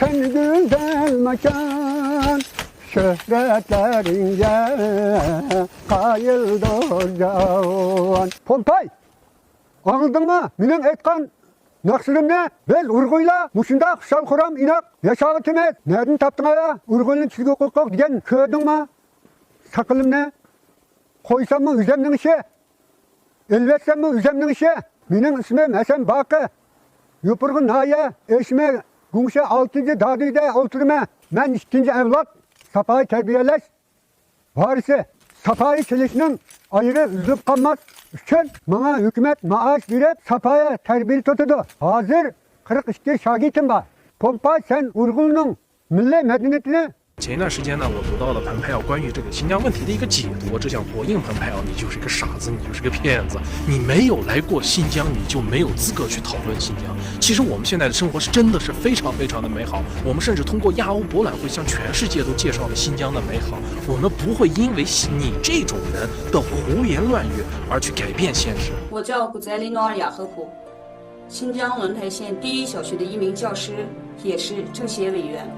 sen güzel mekan, şöhretlerince kayıldır can. Pompay, anladın mı? Benim etkan Nakşırımne, biz Uyg'urlar mushunda xishal xuram inoq yashag'itimiz. Nereden tapding aya? Uyg'urning tilga qo'rqoq degan ko'rdingmi? Saqilimni qo'ysammi o'zimning ishi? Elvatsammi o'zimning ishi? Mening ismim Hasan Baqi. Yopurg'un naya, eşme, gumsha 6. dadida o'tirma. Men 2. avlod Sapoy tarbiyalash varisi. Sapoy kelishning ayri uzib qolmas uchun menga hukumat maosh berib, Sapoy tarbiya tutadi. Hozir 42 shogirdim bor. Pompa sen Uyg'urning milliy madaniyatini 前一段时间呢，我读到了蓬佩奥关于这个新疆问题的一个解读，我只想回应蓬佩奥，你就是个傻子，你就是个骗子，你没有来过新疆，你就没有资格去讨论新疆。其实我们现在的生活是真的是非常非常的美好，我们甚至通过亚欧博览会向全世界都介绍了新疆的美好，我们不会因为你这种人的胡言乱语而去改变现实。我叫古泽里诺尔雅赫普，新疆轮台县第一小学的一名教师，也是政协委员。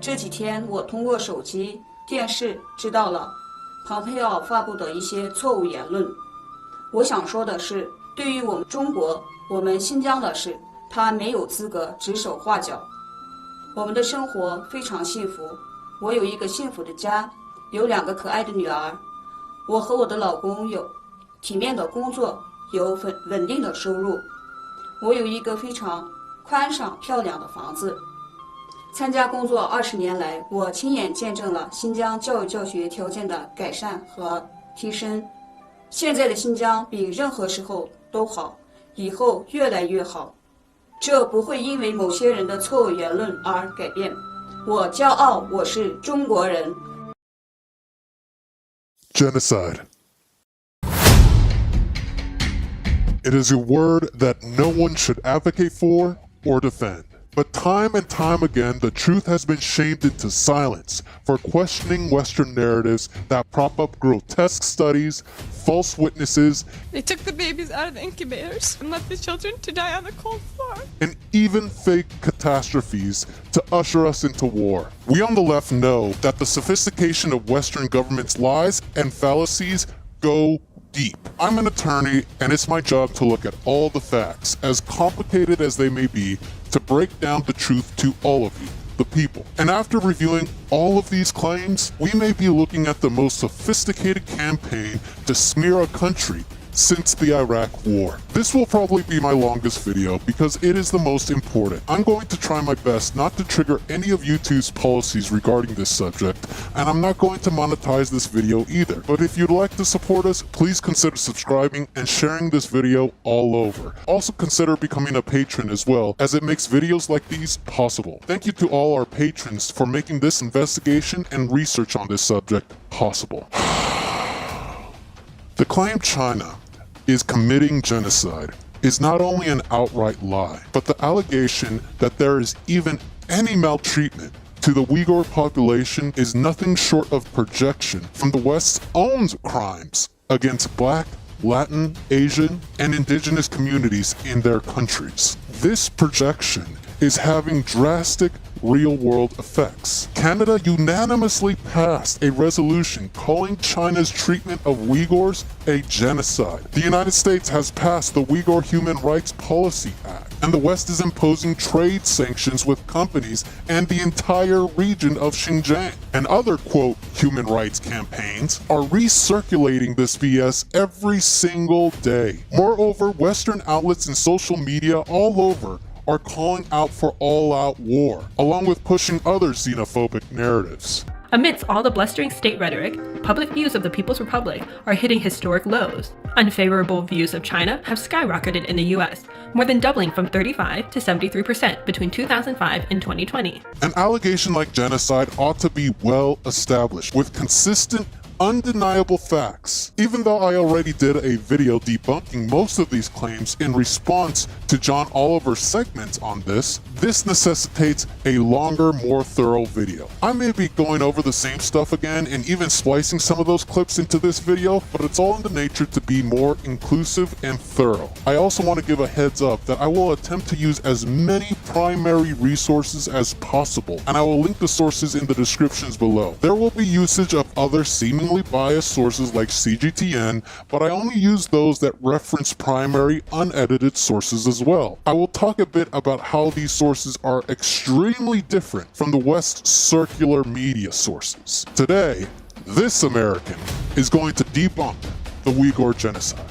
这几天我通过手机、电视知道了蓬佩奥发布的一些错误言论。我想说的是，对于我们中国、我们新疆的事，他没有资格指手画脚。我们的生活非常幸福，我有一个幸福的家，有2个可爱的女儿。我和我的老公有体面的工作，有稳定的收入。我有一个非常宽敞漂亮的房子。参加工作20年来，我亲眼见证了新疆教育教学条件的改善和提升。现在的新疆比任何时候都好，以后越来越好。这不会因为某些人的错误言论而改变。我骄傲，我是中国人。Genocide. It is a word that no one should advocate for or defend. But time and time again, the truth has been shamed into silence for questioning Western narratives that prop up grotesque studies, false witnesses, They took the babies out of the incubators and left the children to die on the cold floor. and even fake catastrophes to usher us into war. We on the left know that the sophistication of Western government's lies and fallacies go deep. I'm an attorney, and it's my job to look at all the facts, as complicated as they may be, to break down the truth to all of you, the people. And after reviewing all of these claims, we may be looking at the most sophisticated campaign to smear a country since the Iraq War. This will probably be my longest video because it is the most important. I'm going to try my best not to trigger any of YouTube's policies regarding this subject, and I'm not going to monetize this video either. But if you'd like to support us, please consider subscribing and sharing this video all over. Also consider becoming a patron as well, as it makes videos like these possible. Thank you to all our patrons for making this investigation and research on this subject possible. The claim China is committing genocide is not only an outright lie, but the allegation that there is even any maltreatment to the Uyghur population is nothing short of projection from the West's own crimes against Black, Latin, Asian, and indigenous communities in their countries. This projection is having drastic real-world effects. Canada unanimously passed a resolution calling China's treatment of Uyghurs a genocide. The United States has passed the Uyghur Human Rights Policy Act, and the West is imposing trade sanctions with companies and the entire region of Xinjiang. And other, quote, human rights campaigns are recirculating this BS every single day. Moreover, Western outlets and social media all over are calling out for all-out war, along with pushing other xenophobic narratives. Amidst all the blustering state rhetoric, public views of the People's Republic are hitting historic lows. Unfavorable views of China have skyrocketed in the US, more than doubling from 35 to 73% between 2005 and 2020. An allegation like genocide ought to be well established, with consistent undeniable facts. Even though I already did a video debunking most of these claims in response to John Oliver's segment on this necessitates a longer, more thorough video. I may be going over the same stuff again and even splicing some of those clips into this video, but it's all in the nature to be more inclusive and thorough. I also want to give a heads up that I will attempt to use as many primary resources as possible, and I will link the sources in the descriptions below. There will be usage of other seemingly biased sources like CGTN, but I only use those that reference primary unedited sources as well. I will talk a bit about how these sources are extremely different from the West's circular media sources. Today, this American is going to debunk the Uyghur genocide.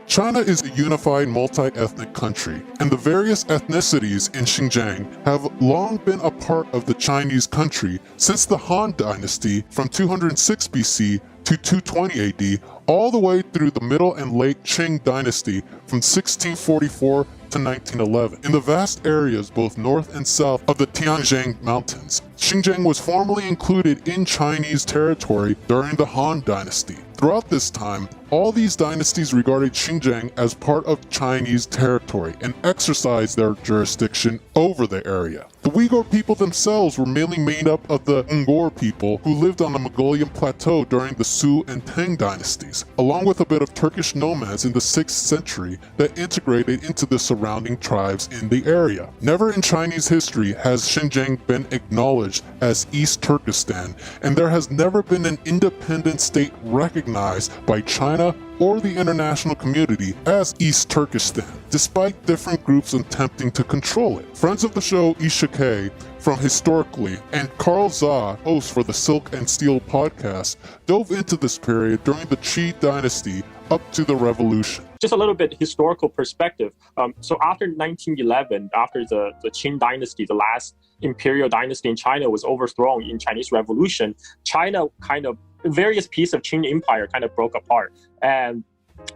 China is a unified multi-ethnic country, and the various ethnicities in Xinjiang have long been a part of the Chinese country since the Han Dynasty from 206 BC to 220 AD, all the way through the Middle and Late Qing Dynasty from 1644 to 1911. In the vast areas both north and south of the Tianjin Mountains, Xinjiang was formally included in Chinese territory during the Han Dynasty. Throughout this time, all these dynasties regarded Xinjiang as part of Chinese territory and exercised their jurisdiction over the area. The Uyghur people themselves were mainly made up of the Uyghur people who lived on the Mongolian plateau during the Su and Tang dynasties, along with a bit of Turkish nomads in the 6th century that integrated into the surrounding tribes in the area. Never in Chinese history has Xinjiang been acknowledged as East Turkestan, and there has never been an independent state recognized by China or the international community as East Turkestan, despite different groups attempting to control it. Friends of the show Isha K from Historically and Carl Za, host for the Silk and Steel podcast, dove into this period during the Qi dynasty up to the revolution. Just a little bit historical perspective. So after 1911, after the Qing dynasty, the last imperial dynasty in China was overthrown in Chinese Revolution, China various pieces of Qing Empire kind of broke apart, and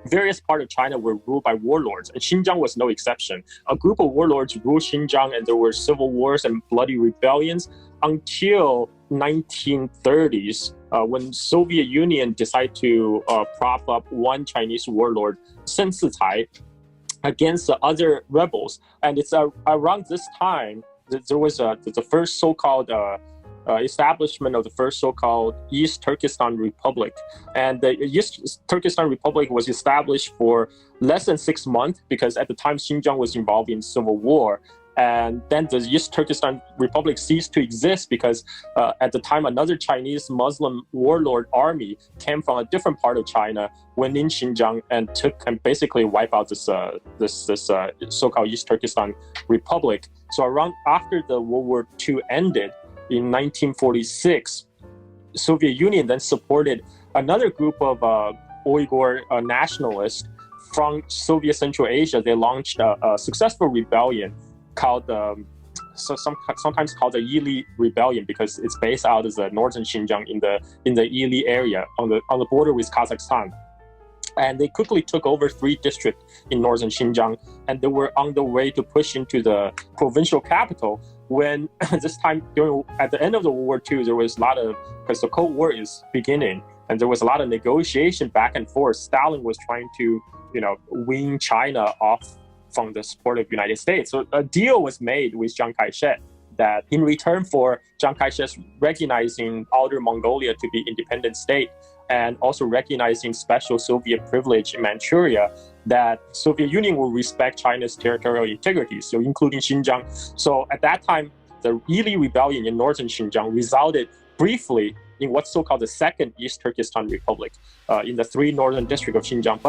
various parts of China were ruled by warlords, and Xinjiang was no exception. A group of warlords ruled Xinjiang, and there were civil wars and bloody rebellions until 1930s, when Soviet Union decided to prop up one Chinese warlord, Sun Sicai, against the other rebels. And it's around this time that there was the first so-called establishment of the first so-called East Turkestan Republic. And the East Turkestan Republic was established for less than 6 months because at the time Xinjiang was involved in civil war. And then the East Turkestan Republic ceased to exist because at the time another Chinese Muslim warlord army came from a different part of China, went in Xinjiang and basically wiped out this so-called East Turkestan Republic. So around after the World War II ended, in 1946, Soviet Union then supported another group of Uyghur nationalists from Soviet Central Asia. They launched a successful rebellion called sometimes called the Yili Rebellion because it's based out of the northern Xinjiang in the Yili area on the border with Kazakhstan. And they quickly took over 3 districts in northern Xinjiang, and they were on the way to push into the provincial capital when this time at the end of the World War II, there was a lot of, because the Cold War is beginning, and there was a lot of negotiation back and forth. Stalin was trying to, wean China off from the support of the United States. So a deal was made with Chiang Kai-shek that in return for Chiang Kai-shek recognizing Outer Mongolia to be independent state, and also recognizing special Soviet privilege in Manchuria, that Soviet Union will respect China's territorial integrity, so including Xinjiang. So at that time, the Yili Rebellion in northern Xinjiang resulted briefly in what's so-called the Second East Turkestan Republic in the 3 northern districts of Xinjiang.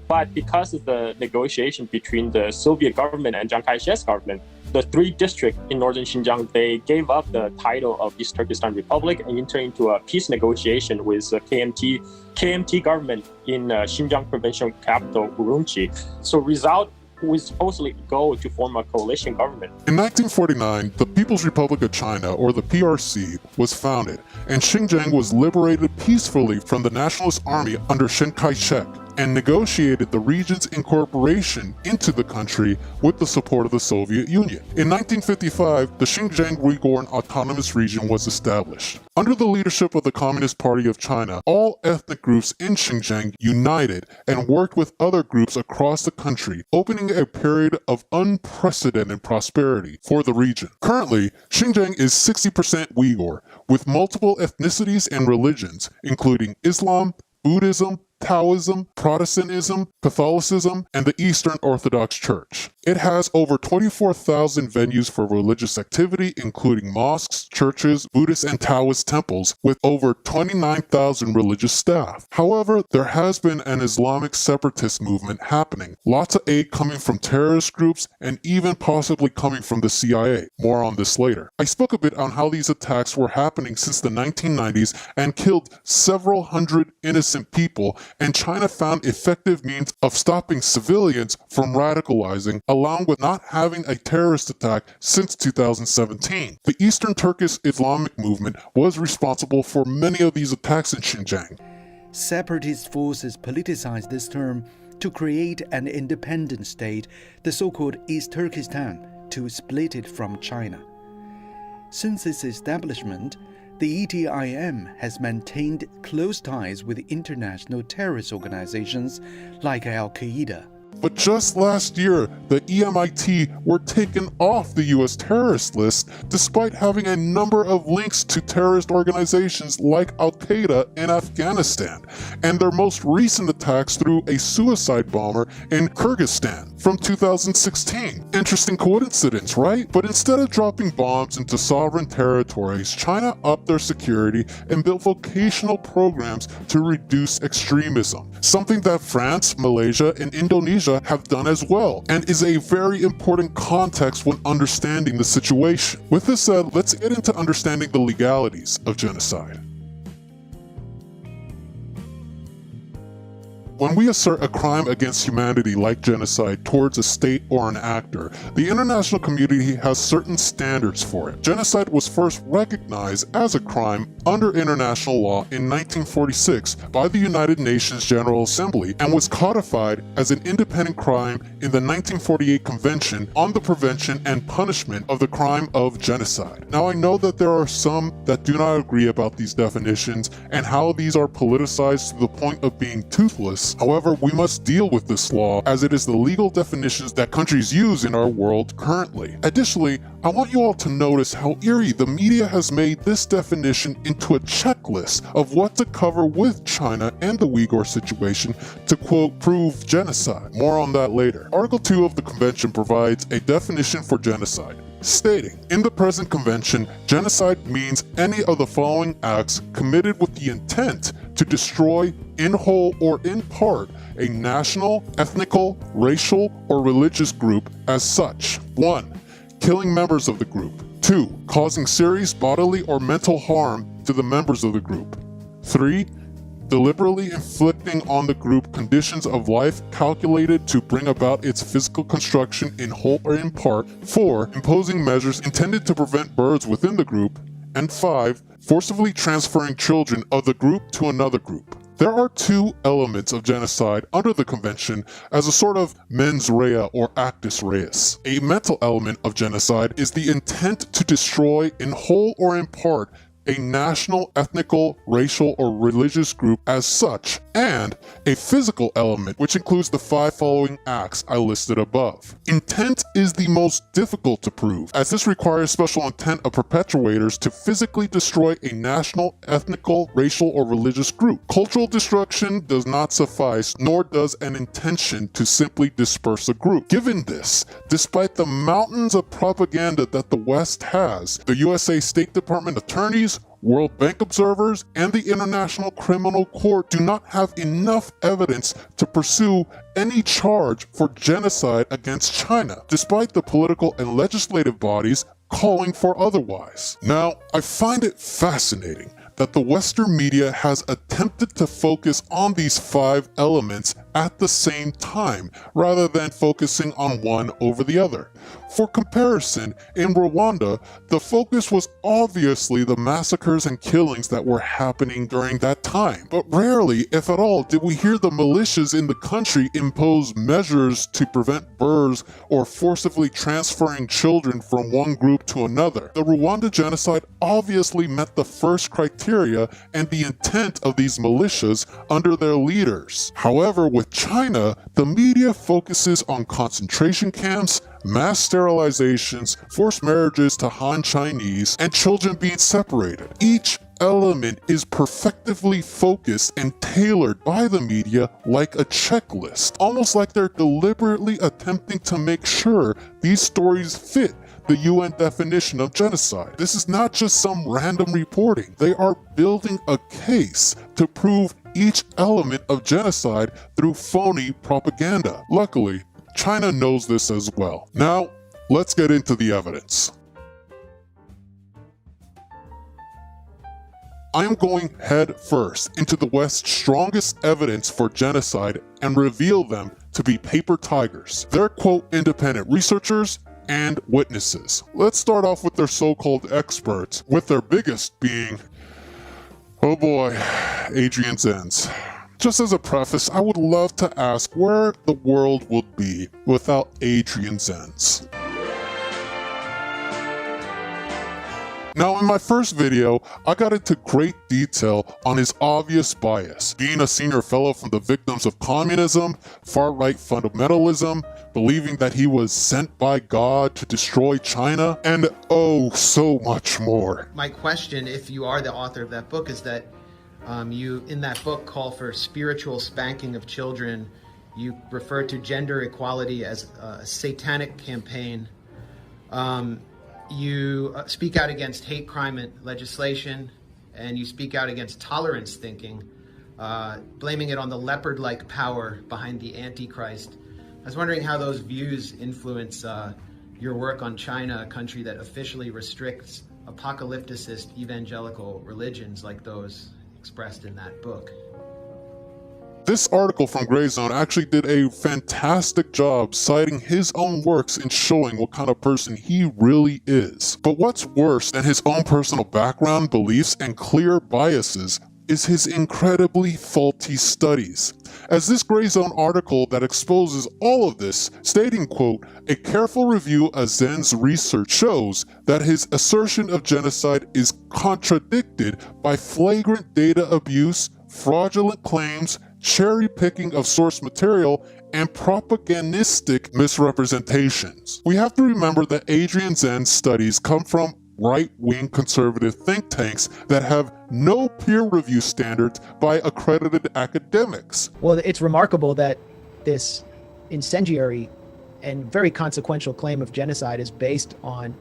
But because of the negotiation between the Soviet government and Chiang Kai-shek's government, the 3 districts in northern Xinjiang, they gave up the title of East Turkestan Republic and entered into a peace negotiation with the KMT government in Xinjiang provincial capital, Urumqi. So result was supposedly go to form a coalition government. In 1949, the People's Republic of China, or the PRC, was founded, and Xinjiang was liberated peacefully from the Nationalist Army under Chiang Kai-shek. and negotiated the region's incorporation into the country with the support of the Soviet Union. In 1955, the Xinjiang Uyghur Autonomous Region was established. Under the leadership of the Communist Party of China, all ethnic groups in Xinjiang united and worked with other groups across the country, opening a period of unprecedented prosperity for the region. Currently, Xinjiang is 60% Uyghur, with multiple ethnicities and religions, including Islam, Buddhism, Taoism, Protestantism, Catholicism, and the Eastern Orthodox Church. It has over 24,000 venues for religious activity, including mosques, churches, Buddhist and Taoist temples, with over 29,000 religious staff. However, there has been an Islamic separatist movement happening, lots of aid coming from terrorist groups, and even possibly coming from the CIA. More on this later. I spoke a bit on how these attacks were happening since the 1990s and killed several hundred innocent people, and China found effective means of stopping civilians from radicalizing, along with not having a terrorist attack since 2017. The Eastern Turkish Islamic movement was responsible for many of these attacks in Xinjiang. Separatist forces politicized this term to create an independent state, the so-called East Turkestan, to split it from China. Since its establishment, the ETIM has maintained close ties with international terrorist organizations like Al-Qaeda. But just last year, the EMIT were taken off the US terrorist list despite having a number of links to terrorist organizations like Al-Qaeda in Afghanistan, and their most recent attacks through a suicide bomber in Kyrgyzstan from 2016. Interesting coincidence, right? But instead of dropping bombs into sovereign territories, China upped their security and built vocational programs to reduce extremism, something that France, Malaysia, and Indonesia have done as well, and is a very important context when understanding the situation. With this said, let's get into understanding the legalities of genocide. When we assert a crime against humanity like genocide towards a state or an actor, the international community has certain standards for it. Genocide was first recognized as a crime under international law in 1946 by the United Nations General Assembly and was codified as an independent crime in the 1948 Convention on the Prevention and Punishment of the Crime of Genocide. Now, I know that there are some that do not agree about these definitions and how these are politicized to the point of being toothless. However, we must deal with this law as it is the legal definitions that countries use in our world currently. Additionally, I want you all to notice how eerie the media has made this definition into a checklist of what to cover with China and the Uyghur situation to, quote, prove genocide. More on that later. Article 2 of the convention provides a definition for genocide, stating, in the present convention, genocide means any of the following acts committed with the intent to destroy, in whole or in part, a national, ethnical, racial, or religious group as such. 1. Killing members of the group. 2. Causing serious bodily or mental harm to the members of the group. 3. Deliberately inflicting on the group conditions of life calculated to bring about its physical construction in whole or in part. 4. Imposing measures intended to prevent births within the group. And 5. Forcibly transferring children of the group to another group. There are two elements of genocide under the convention as a sort of mens rea or actus reus. A mental element of genocide is the intent to destroy in whole or in part a national, ethnical, racial, or religious group as such, and a physical element, which includes the 5 following acts I listed above. Intent is the most difficult to prove, as this requires special intent of perpetrators to physically destroy a national, ethnical, racial, or religious group. Cultural destruction does not suffice, nor does an intention to simply disperse a group. Given this, despite the mountains of propaganda that the West has, the USA State Department attorneys, World Bank observers, and the International Criminal Court do not have enough evidence to pursue any charge for genocide against China, despite the political and legislative bodies calling for otherwise. Now, I find it fascinating that the Western media has attempted to focus on these 5 elements at the same time, rather than focusing on one over the other. For comparison, in Rwanda, the focus was obviously the massacres and killings that were happening during that time. But rarely, if at all, did we hear the militias in the country impose measures to prevent births or forcibly transferring children from one group to another. The Rwanda genocide obviously met the first criteria and the intent of these militias under their leaders. However, with China, the media focuses on concentration camps, mass sterilizations, forced marriages to Han Chinese, and children being separated. Each element is perfectively focused and tailored by the media like a checklist, almost like they're deliberately attempting to make sure these stories fit the UN definition of genocide. This is not just some random reporting. They are building a case to prove each element of genocide through phony propaganda. Luckily, China knows this as well. Now, let's get into the evidence. I am going head first into the West's strongest evidence for genocide and reveal them to be paper tigers. They're, quote, independent researchers and witnesses. Let's start off with their so-called experts, with their biggest being, oh boy, Adrian Zenz. Just as a preface, I would love to ask where the world would be without Adrian Zenz. Now, in my first video, I got into great detail on his obvious bias, being a senior fellow from the victims of communism, far-right fundamentalism, believing that he was sent by God to destroy China, and oh, so much more. My question, if you are the author of that book, is that you, in that book, call for spiritual spanking of children. You refer to gender equality as a satanic campaign. You speak out against hate crime legislation, and you speak out against tolerance thinking, blaming it on the leopard-like power behind the Antichrist. I was wondering how those views influence your work on China, a country that officially restricts apocalypticist evangelical religions like those expressed in that book. This article from Grey Zone actually did a fantastic job citing his own works and showing what kind of person he really is. But what's worse than his own personal background, beliefs, and clear biases is his incredibly faulty studies. As this Grey Zone article that exposes all of this, stating, quote, a careful review of Zen's research shows that his assertion of genocide is contradicted by flagrant data abuse, fraudulent claims, cherry-picking of source material, and propagandistic misrepresentations. We have to remember that Adrian Zen's studies come from right-wing conservative think tanks that have no peer review standards by accredited academics. Well, it's remarkable that this incendiary and very consequential claim of genocide is based on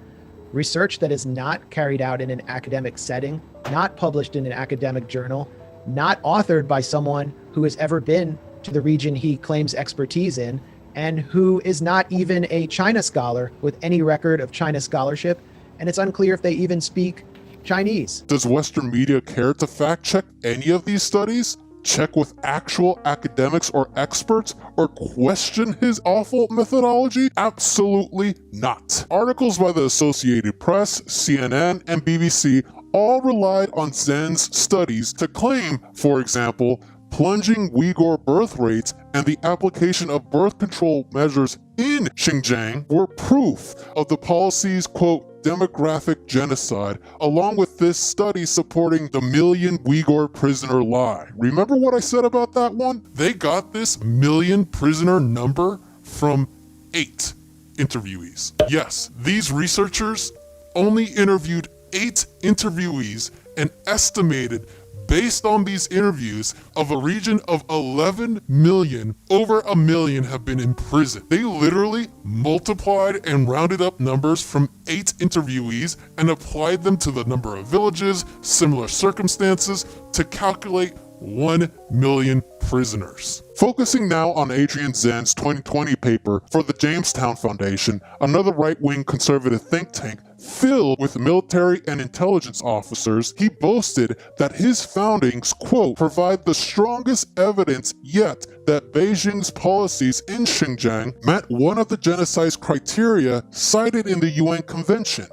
research that is not carried out in an academic setting, not published in an academic journal, not authored by someone who has ever been to the region he claims expertise in, and who is not even a China scholar with any record of China scholarship, and it's unclear if they even speak Chinese. Does Western media care to fact-check any of these studies? Check with actual academics or experts, or question his awful methodology? Absolutely not. Articles by the Associated Press, CNN, and BBC all relied on Zen's studies to claim, for example, plunging Uyghur birth rates and the application of birth control measures in Xinjiang were proof of the policy's, quote, demographic genocide, along with this study supporting the million Uyghur prisoner lie. Remember what I said about that one? They got this million prisoner number from 8 interviewees. Yes, these researchers only interviewed 8 interviewees and estimated, based on these interviews, of a region of 11 million, over 1 million have been in prison. They literally multiplied and rounded up numbers from 8 interviewees and applied them to the number of villages, similar circumstances, to calculate 1 million prisoners. Focusing now on Adrian Zen's 2020 paper for the Jamestown Foundation, another right-wing conservative think tank filled with military and intelligence officers, he boasted that his foundings, quote, provide the strongest evidence yet that Beijing's policies in Xinjiang met one of the genocide criteria cited in the UN Convention.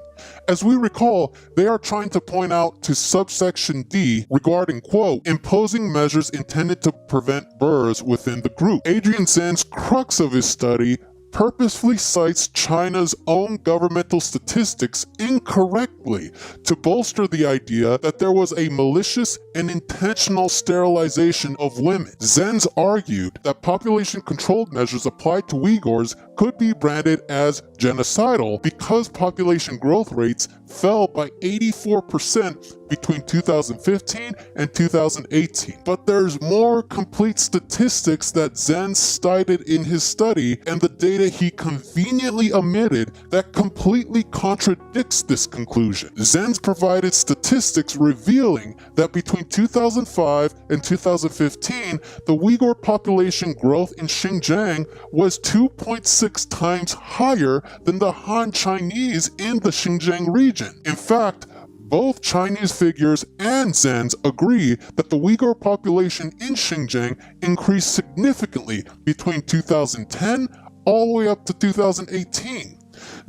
As we recall, they are trying to point out to subsection D regarding, quote, imposing measures intended to prevent burrs within the group. Adrian Zen's crux of his study purposefully cites China's own governmental statistics incorrectly to bolster the idea that there was a malicious and intentional sterilization of women. Zenz argued that population-controlled measures applied to Uyghurs could be branded as genocidal because population growth rates fell by 84% between 2015 and 2018. But there's more complete statistics that Zenz cited in his study, and the data he conveniently omitted that completely contradicts this conclusion. Zenz provided statistics revealing that between 2005 and 2015, the Uyghur population growth in Xinjiang was 2.6 times higher than the Han Chinese in the Xinjiang region. In fact, both Chinese figures and Zenz agree that the Uyghur population in Xinjiang increased significantly between 2010 all the way up to 2018.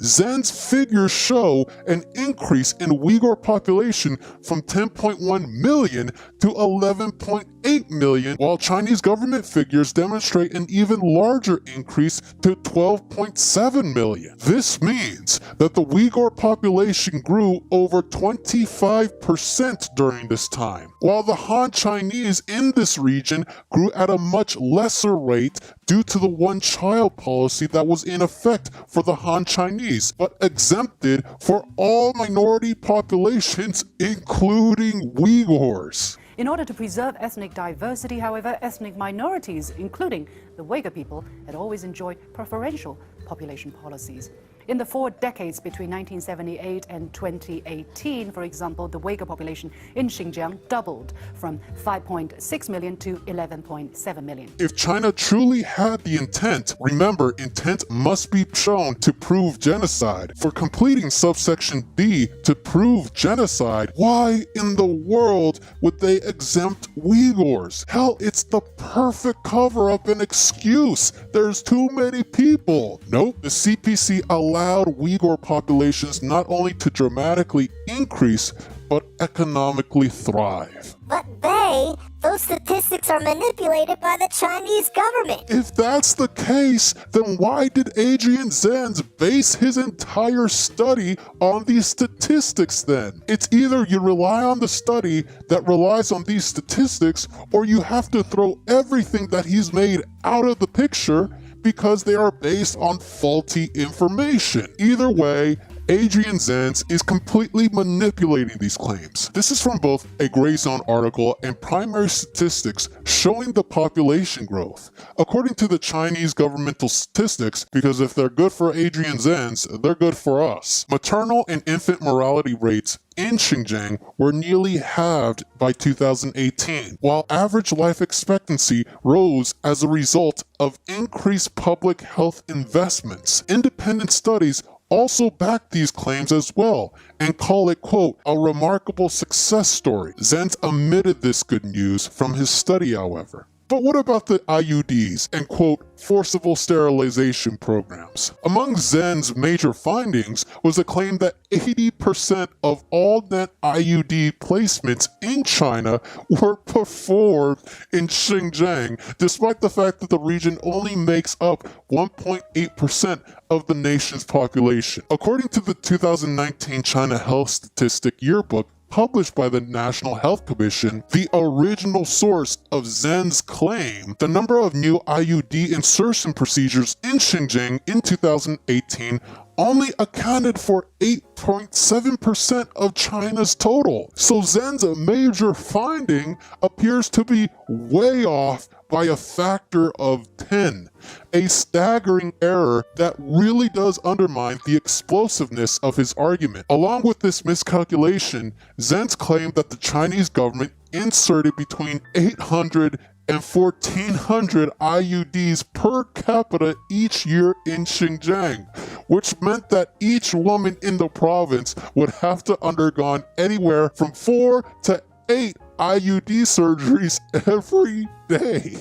Zen's figures show an increase in Uyghur population from 10.1 million to 11.8 million, while Chinese government figures demonstrate an even larger increase to 12.7 million. This means that the Uyghur population grew over 25% during this time, while the Han Chinese in this region grew at a much lesser rate due to the one-child policy that was in effect for the Han Chinese, but exempted for all minority populations, including Uyghurs. In order to preserve ethnic diversity, however, ethnic minorities, including the Uyghur people, had always enjoyed preferential population policies. In the 4 decades between 1978 and 2018, for example, the Uyghur population in Xinjiang doubled from 5.6 million to 11.7 million. If China truly had the intent, remember, intent must be shown to prove genocide. For completing subsection B to prove genocide, why in the world would they exempt Uyghurs? Hell, it's the perfect cover-up and excuse. There's too many people. Nope, the CPC allowed Uyghur populations not only to dramatically increase, but economically thrive. But those statistics are manipulated by the Chinese government. If that's the case, then why did Adrian Zenz base his entire study on these statistics then? It's either you rely on the study that relies on these statistics, or you have to throw everything that he's made out of the picture because they are based on faulty information. Either way, Adrian Zenz is completely manipulating these claims. This is from both a Gray Zone article and primary statistics showing the population growth. According to the Chinese governmental statistics, because if they're good for Adrian Zenz, they're good for us. Maternal and infant mortality rates in Xinjiang were nearly halved by 2018, while average life expectancy rose as a result of increased public health investments. Independent studies also back these claims as well and call it, quote, a remarkable success story. Zenz omitted this good news from his study, however. But what about the IUDs and, quote, forcible sterilization programs? Among Zen's major findings was a claim that 80% of all net IUD placements in China were performed in Xinjiang, despite the fact that the region only makes up 1.8% of the nation's population. According to the 2019 China Health Statistic Yearbook, published by the National Health Commission, the original source of Zen's claim, the number of new IUD insertion procedures in Xinjiang in 2018 only accounted for 8.7% of China's total. So Zen's major finding appears to be way off by a factor of 10, a staggering error that really does undermine the explosiveness of his argument. Along with this miscalculation, Zenz claimed that the Chinese government inserted between 800 and 1,400 IUDs per capita each year in Xinjiang, which meant that each woman in the province would have to undergo anywhere from 4 to 8 IUD surgeries every day.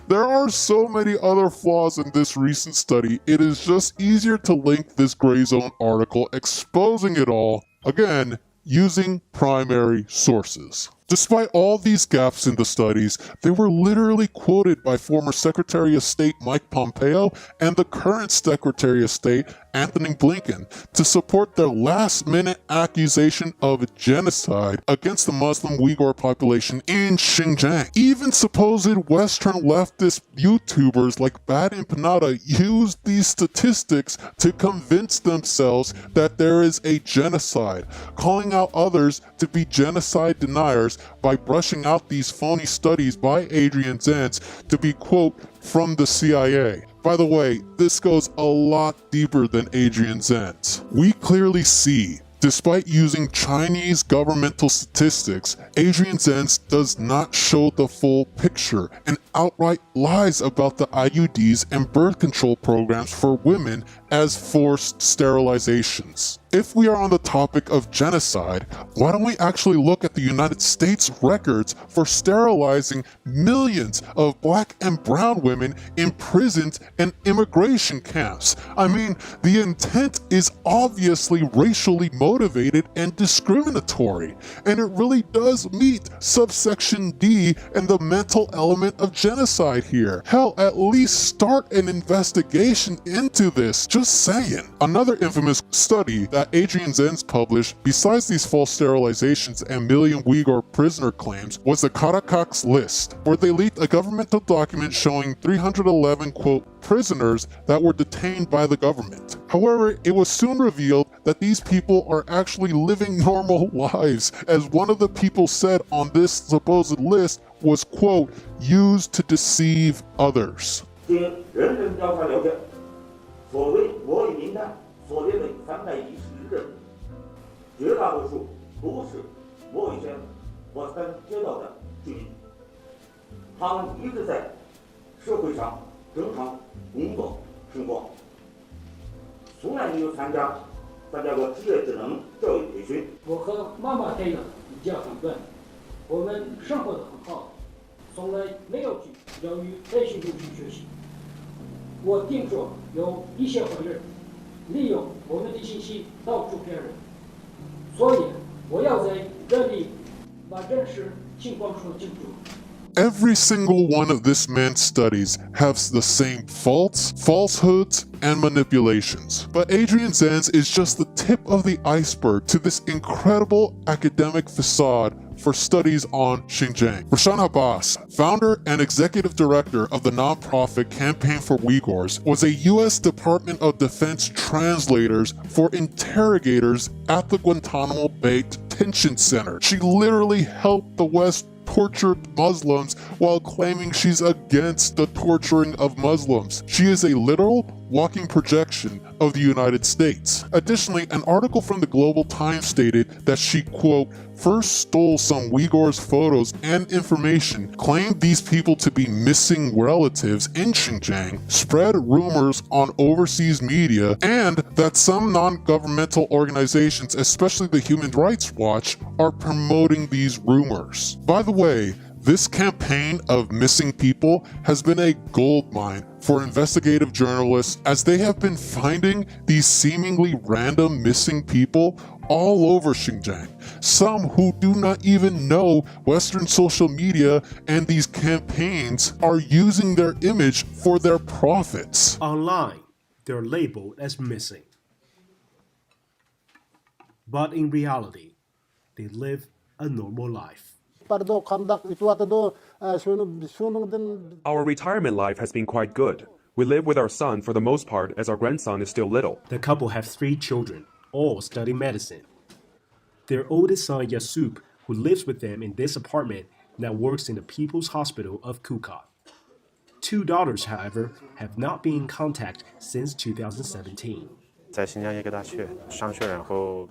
There are so many other flaws in this recent study, it is just easier to link this Gray Zone article exposing it all, again, using primary sources. Despite all these gaps in the studies, they were literally quoted by former Secretary of State Mike Pompeo and the current Secretary of State Anthony Blinken to support their last-minute accusation of genocide against the Muslim Uyghur population in Xinjiang. Even supposed Western leftist YouTubers like Bad Empanada used these statistics to convince themselves that there is a genocide, calling out others to be genocide deniers by brushing out these phony studies by Adrian Zenz to be, quote, from the CIA. By the way, this goes a lot deeper than Adrian Zenz. We clearly see, despite using Chinese governmental statistics, Adrian Zenz does not show the full picture and outright lies about the IUDs and birth control programs for women as forced sterilizations. If we are on the topic of genocide, why don't we actually look at the United States records for sterilizing millions of black and brown women imprisoned in immigration camps? I mean, the intent is obviously racially motivated and discriminatory, and it really does meet subsection D and the mental element of genocide here. Hell, at least start an investigation into this, just saying. Another infamous study that Adrian Zenz published, besides these false sterilizations and million Uyghur prisoner claims, was the Karakaks list, where they leaked a governmental document showing 311, quote, prisoners that were detained by the government. However, it was soon revealed that these people are actually living normal lives, as one of the people said on this supposed list was, quote, used to deceive others. 所谓我与名单所列的310人，绝大多数不是我以前我曾接到的居民，他们一直在社会上正常工作生活，从来没有参加过职业技能教育培训。我和妈妈这样一家很笨，我们生活得很好，从来没有去教育培训中去学习。 我听说有一些坏人利用我们的信息到处骗人，所以我要在这里把真实情况说清楚。 Every single one of this man's studies has the same faults, falsehoods, and manipulations. But Adrian Zenz is just the tip of the iceberg to this incredible academic facade for studies on Xinjiang. Rashan Abbas, founder and executive director of the nonprofit Campaign for Uyghurs, was a U.S. Department of Defense translators for interrogators at the Guantanamo Bay Detention Center. She literally helped the West tortured Muslims while claiming she's against the torturing of Muslims. She is a literal walking projection of the United States. Additionally, an article from the Global Times stated that she, quote, first stole some Uyghurs' photos and information, claimed these people to be missing relatives in Xinjiang, spread rumors on overseas media, and that some non-governmental organizations, especially the Human Rights Watch, are promoting these rumors. By the way, this campaign of missing people has been a goldmine for investigative journalists, as they have been finding these seemingly random missing people all over Xinjiang. Some who do not even know Western social media and these campaigns are using their image for their profits. Online, they're labeled as missing. But in reality, they live a normal life. Our retirement life has been quite good. We live with our son for the most part, as our grandson is still little. The couple have 3 children, all study medicine. Their oldest son, Yasup, who lives with them in this apartment, now works in the People's Hospital of Kukat. 2 daughters, however, have not been in contact since 2017.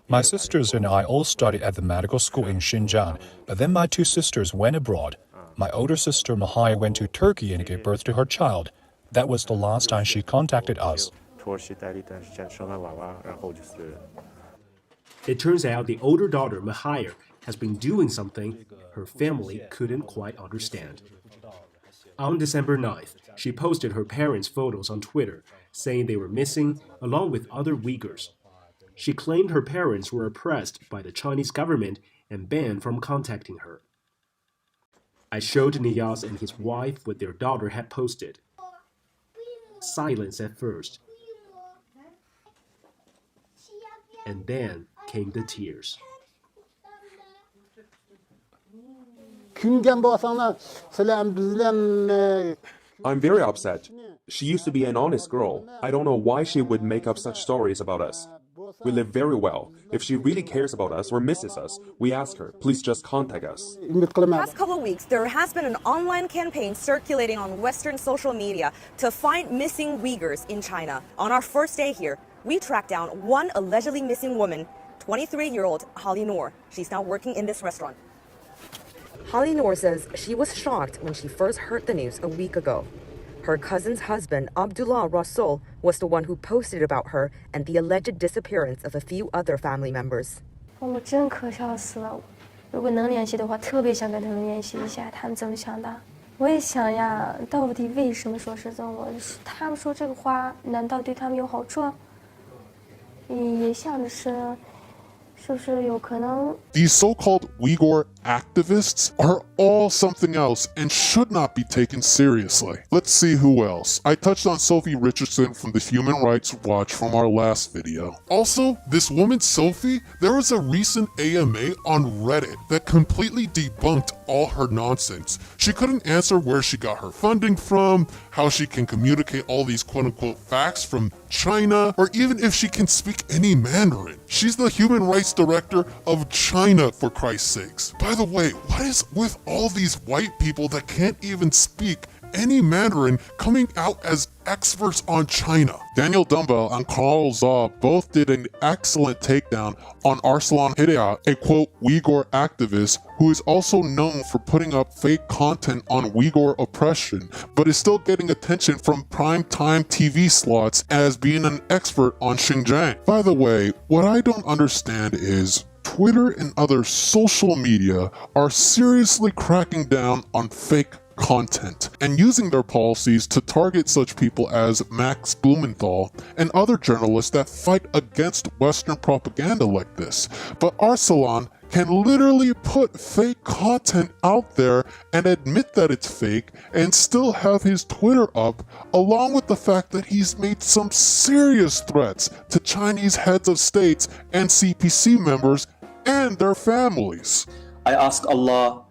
My sisters and I all studied at the medical school in Xinjiang, but then my 2 sisters went abroad. My older sister Mahai went to Turkey and gave birth to her child. That was the last time she contacted us. It turns out the older daughter, Mahir, has been doing something her family couldn't quite understand. On December 9th, she posted her parents' photos on Twitter, saying they were missing, along with other Uyghurs. She claimed her parents were oppressed by the Chinese government and banned from contacting her. I showed Niyaz and his wife what their daughter had posted. Silence at first. And then came the tears. I'm very upset. She used to be an honest girl. I don't know why she would make up such stories about us. We live very well. If she really cares about us or misses us, we ask her, please just contact us. The past couple of weeks, there has been an online campaign circulating on Western social media to find missing Uyghurs in China. On our first day here, we tracked down one allegedly missing woman, 23-year-old Holly Noor. She's now working in this restaurant. Holly Noor says she was shocked when she first heard the news a week ago. Her cousin's husband, Abdullah Rasul, was the one who posted about her and the alleged disappearance of a few other family members. 我真可笑死了！如果能联系的话，特别想跟他们联系一下，他们怎么想的？我也想呀，到底为什么说失踪了？他们说这个话，难道对他们有好处？也想的是。 These so-called Uyghur activists are all something else and should not be taken seriously. Let's see who else. I touched on Sophie Richardson from the Human Rights Watch from our last video. Also, this woman Sophie, there was a recent AMA on Reddit that completely debunked all her nonsense. She couldn't answer where she got her funding from, how she can communicate all these quote-unquote facts from China, or even if she can speak any Mandarin. She's the human rights director of China, for Christ's sakes. By the way, what is with all these white people that can't even speak any Mandarin coming out as experts on China? Daniel Dumbbell and Carl Zaw both did an excellent takedown on Arslan Hidayat, a quote Uyghur activist who is also known for putting up fake content on Uyghur oppression, but is still getting attention from primetime TV slots as being an expert on Xinjiang. By the way, what I don't understand is Twitter and other social media are seriously cracking down on fake content and using their policies to target such people as Max Blumenthal and other journalists that fight against Western propaganda like this. But Arslan can literally put fake content out there and admit that it's fake and still have his Twitter up, along with the fact that he's made some serious threats to Chinese heads of states and CPC members and their families. I ask Allah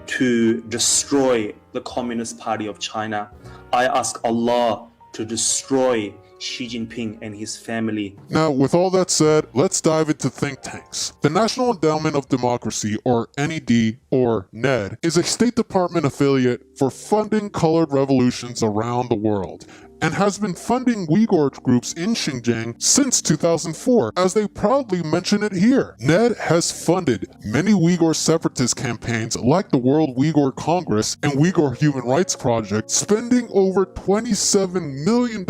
to destroy the Communist Party of China. I ask Allah to destroy Xi Jinping and his family. Now, with all that said, let's dive into think tanks. The National Endowment of Democracy, or NED, or NED, is a State Department affiliate for funding colored revolutions around the world, and has been funding Uyghur groups in Xinjiang since 2004, as they proudly mention it here. NED has funded many Uyghur separatist campaigns like the World Uyghur Congress and Uyghur Human Rights Project, spending over $27 million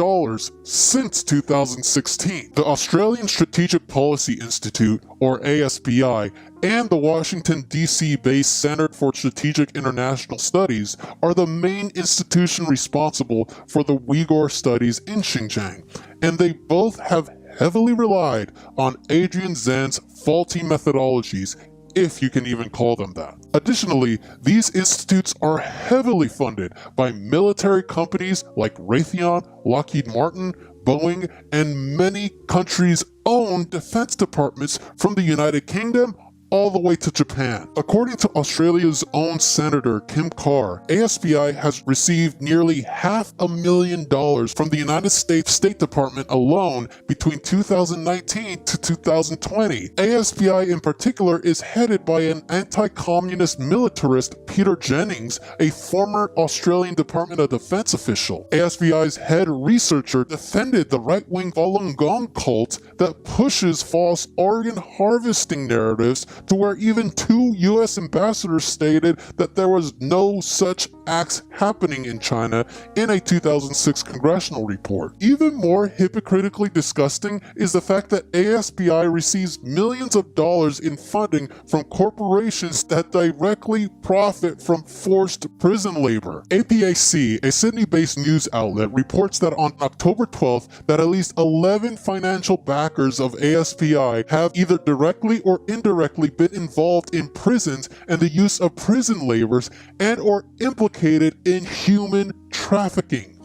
since 2016. The Australian Strategic Policy Institute, or ASPI, and the Washington, D.C.-based Center for Strategic International Studies are the main institution responsible for the Uyghur studies in Xinjiang, and they both have heavily relied on Adrian Zen's faulty methodologies, if you can even call them that. Additionally, these institutes are heavily funded by military companies like Raytheon, Lockheed Martin, Boeing, and many countries' own defense departments from the United Kingdom all the way to Japan. According to Australia's own Senator Kim Carr, ASPI has received nearly $500,000 from the United States State Department alone between 2019 to 2020. ASPI in particular is headed by an anti-communist militarist, Peter Jennings, a former Australian Department of Defense official. ASPI's head researcher defended the right-wing Falun Gong cult that pushes false organ harvesting narratives to where even 2 US ambassadors stated that there was no such acts happening in China in a 2006 congressional report. Even more hypocritically disgusting is the fact that ASPI receives millions of dollars in funding from corporations that directly profit from forced prison labor. APAC, a Sydney-based news outlet, reports that on October 12th that at least 11 financial backers of ASPI have either directly or indirectly been involved in prisons and the use of prison laborers and or implicated in human trafficking.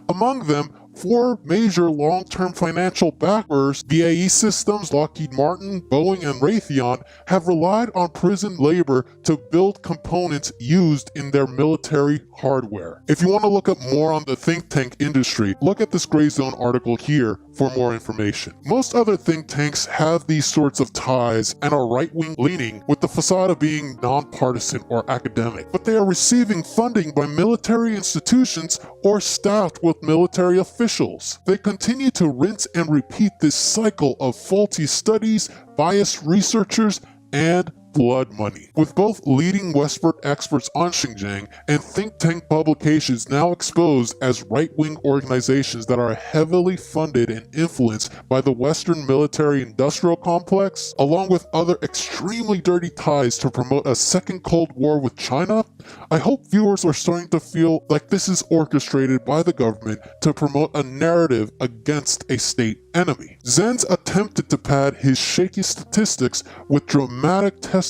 Among them, 4 major long-term financial backers, BAE Systems, Lockheed Martin, Boeing, and Raytheon, have relied on prison labor to build components used in their military hardware. If you want to look up more on the think tank industry, look at this Gray Zone article here for more information. Most other think tanks have these sorts of ties and are right-wing leaning with the facade of being nonpartisan or academic, but they are receiving funding by military institutions or staffed with military officials. They continue to rinse and repeat this cycle of faulty studies, biased researchers, and blood money. With both leading Westward experts on Xinjiang and think tank publications now exposed as right-wing organizations that are heavily funded and influenced by the Western military-industrial complex, along with other extremely dirty ties to promote a second Cold War with China, I hope viewers are starting to feel like this is orchestrated by the government to promote a narrative against a state enemy. Zenz attempted to pad his shaky statistics with dramatic testimony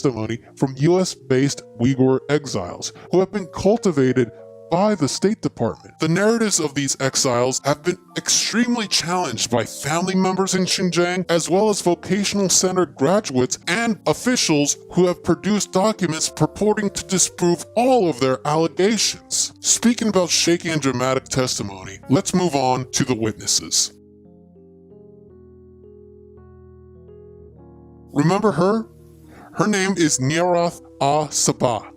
from US-based Uyghur exiles who have been cultivated by the State Department. The narratives of these exiles have been extremely challenged by family members in Xinjiang, as well as vocational center graduates and officials who have produced documents purporting to disprove all of their allegations. Speaking about shaky and dramatic testimony, let's move on to the witnesses. Remember her? Her name is Niarath Sabah.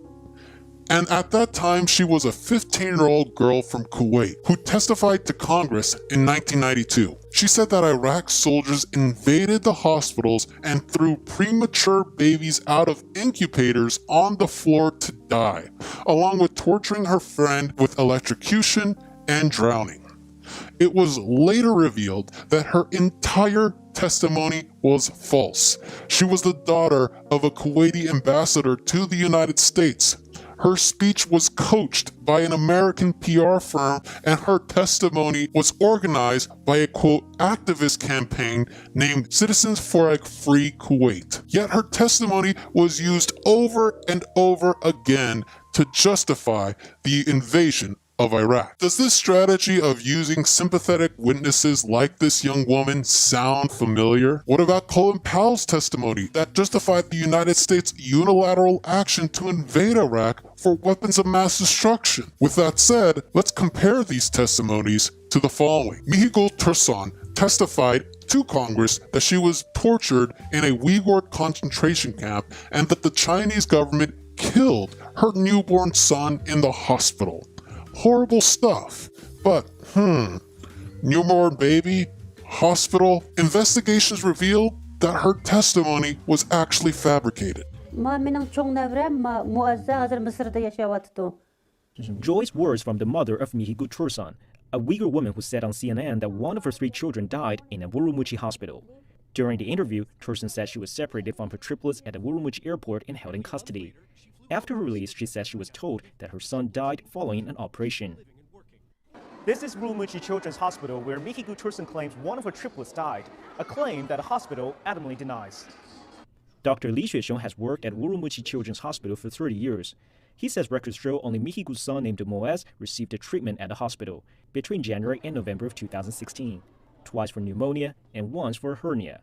And at that time, she was a 15-year-old girl from Kuwait who testified to Congress in 1992. She said that Iraq soldiers invaded the hospitals and threw premature babies out of incubators on the floor to die, along with torturing her friend with electrocution and drowning. It was later revealed that her entire testimony was false. She was the daughter of a Kuwaiti ambassador to the United States. Her speech was coached by an American PR firm, and her testimony was organized by a quote activist campaign named Citizens for a Free Kuwait. Yet her testimony was used over and over again to justify the invasion of Iraq. Does this strategy of using sympathetic witnesses like this young woman sound familiar? What about Colin Powell's testimony that justified the United States' unilateral action to invade Iraq for weapons of mass destruction? With that said, let's compare these testimonies to the following. Mihigo Tursan testified to Congress that she was tortured in a Uyghur concentration camp and that the Chinese government killed her newborn son in the hospital. Horrible stuff. But, newborn baby, hospital, investigations reveal that her testimony was actually fabricated. Joy's words from the mother of Mihigo Tursan, a Uyghur woman who said on CNN that one of her 3 children died in a Urumqi hospital. During the interview, Tursan said she was separated from her triplets at the Urumqi airport and held in custody. After her release, she said she was told that her son died following an operation. This is Urumqi Children's Hospital, where Mihigo Tursan claims one of her triplets died, a claim that the hospital adamantly denies. Dr. Li Xuexiong has worked at Urumqi Children's Hospital for 30 years. He says records show only Mihigo's son named Moaz received a treatment at the hospital between January and November of 2016, twice for pneumonia and once for a hernia.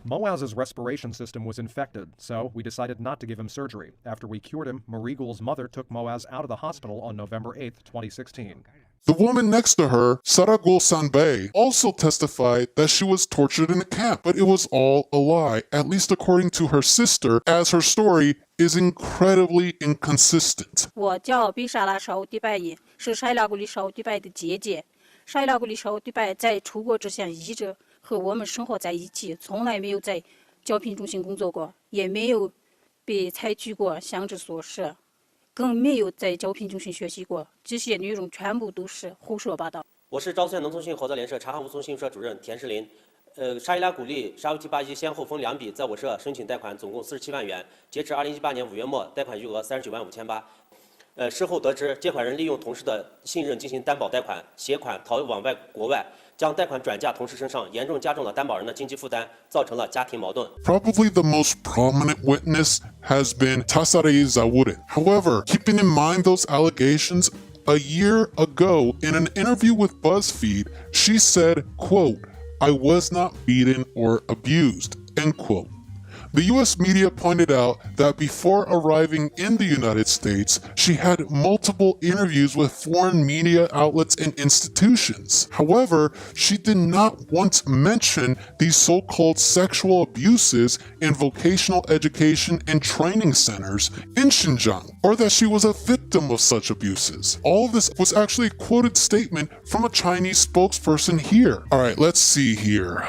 Moaz's respiration system was infected, so we decided not to give him surgery. After we cured him, Marigul's mother took Moaz out of the hospital on November 8, 2016. The woman next to her, Saragul Sanbei, also testified that she was tortured in a camp, but it was all a lie, at least according to her sister, as her story is incredibly inconsistent. 我叫比沙拉沙乌迪拜伊，是沙拉古里沙乌迪拜的姐姐。沙拉古里沙乌迪拜在出国之前一直和我们生活在一起，从来没有在招聘中心工作过，也没有被采取过详职所示，更没有在招聘中心学习过，这些内容全部都是胡说八道。我是昭县农通信合作联社茶行务送信用社主任田世林。沙伊拉鼓励沙乌提巴伊先后分2笔在我社申请贷款，总共47万元，截至2018年5月末，贷款余额39万5千8。事后得知，借款人利用同事的信任进行担保贷款，携款逃往国外，将贷款转嫁同事身上，严重加重了担保人的经济负担，造成了家庭矛盾。 Probably the most prominent witness has been Tasarei Zawurin. However, keeping in mind those allegations, a year ago, in an interview with BuzzFeed, she said, quote, "I was not beaten or abused," end quote. The US media pointed out that before arriving in the United States, she had multiple interviews with foreign media outlets and institutions. However, she did not once mention these so-called sexual abuses in vocational education and training centers in Xinjiang, or that she was a victim of such abuses. All of this was actually a quoted statement from a Chinese spokesperson here. All right, let's see here.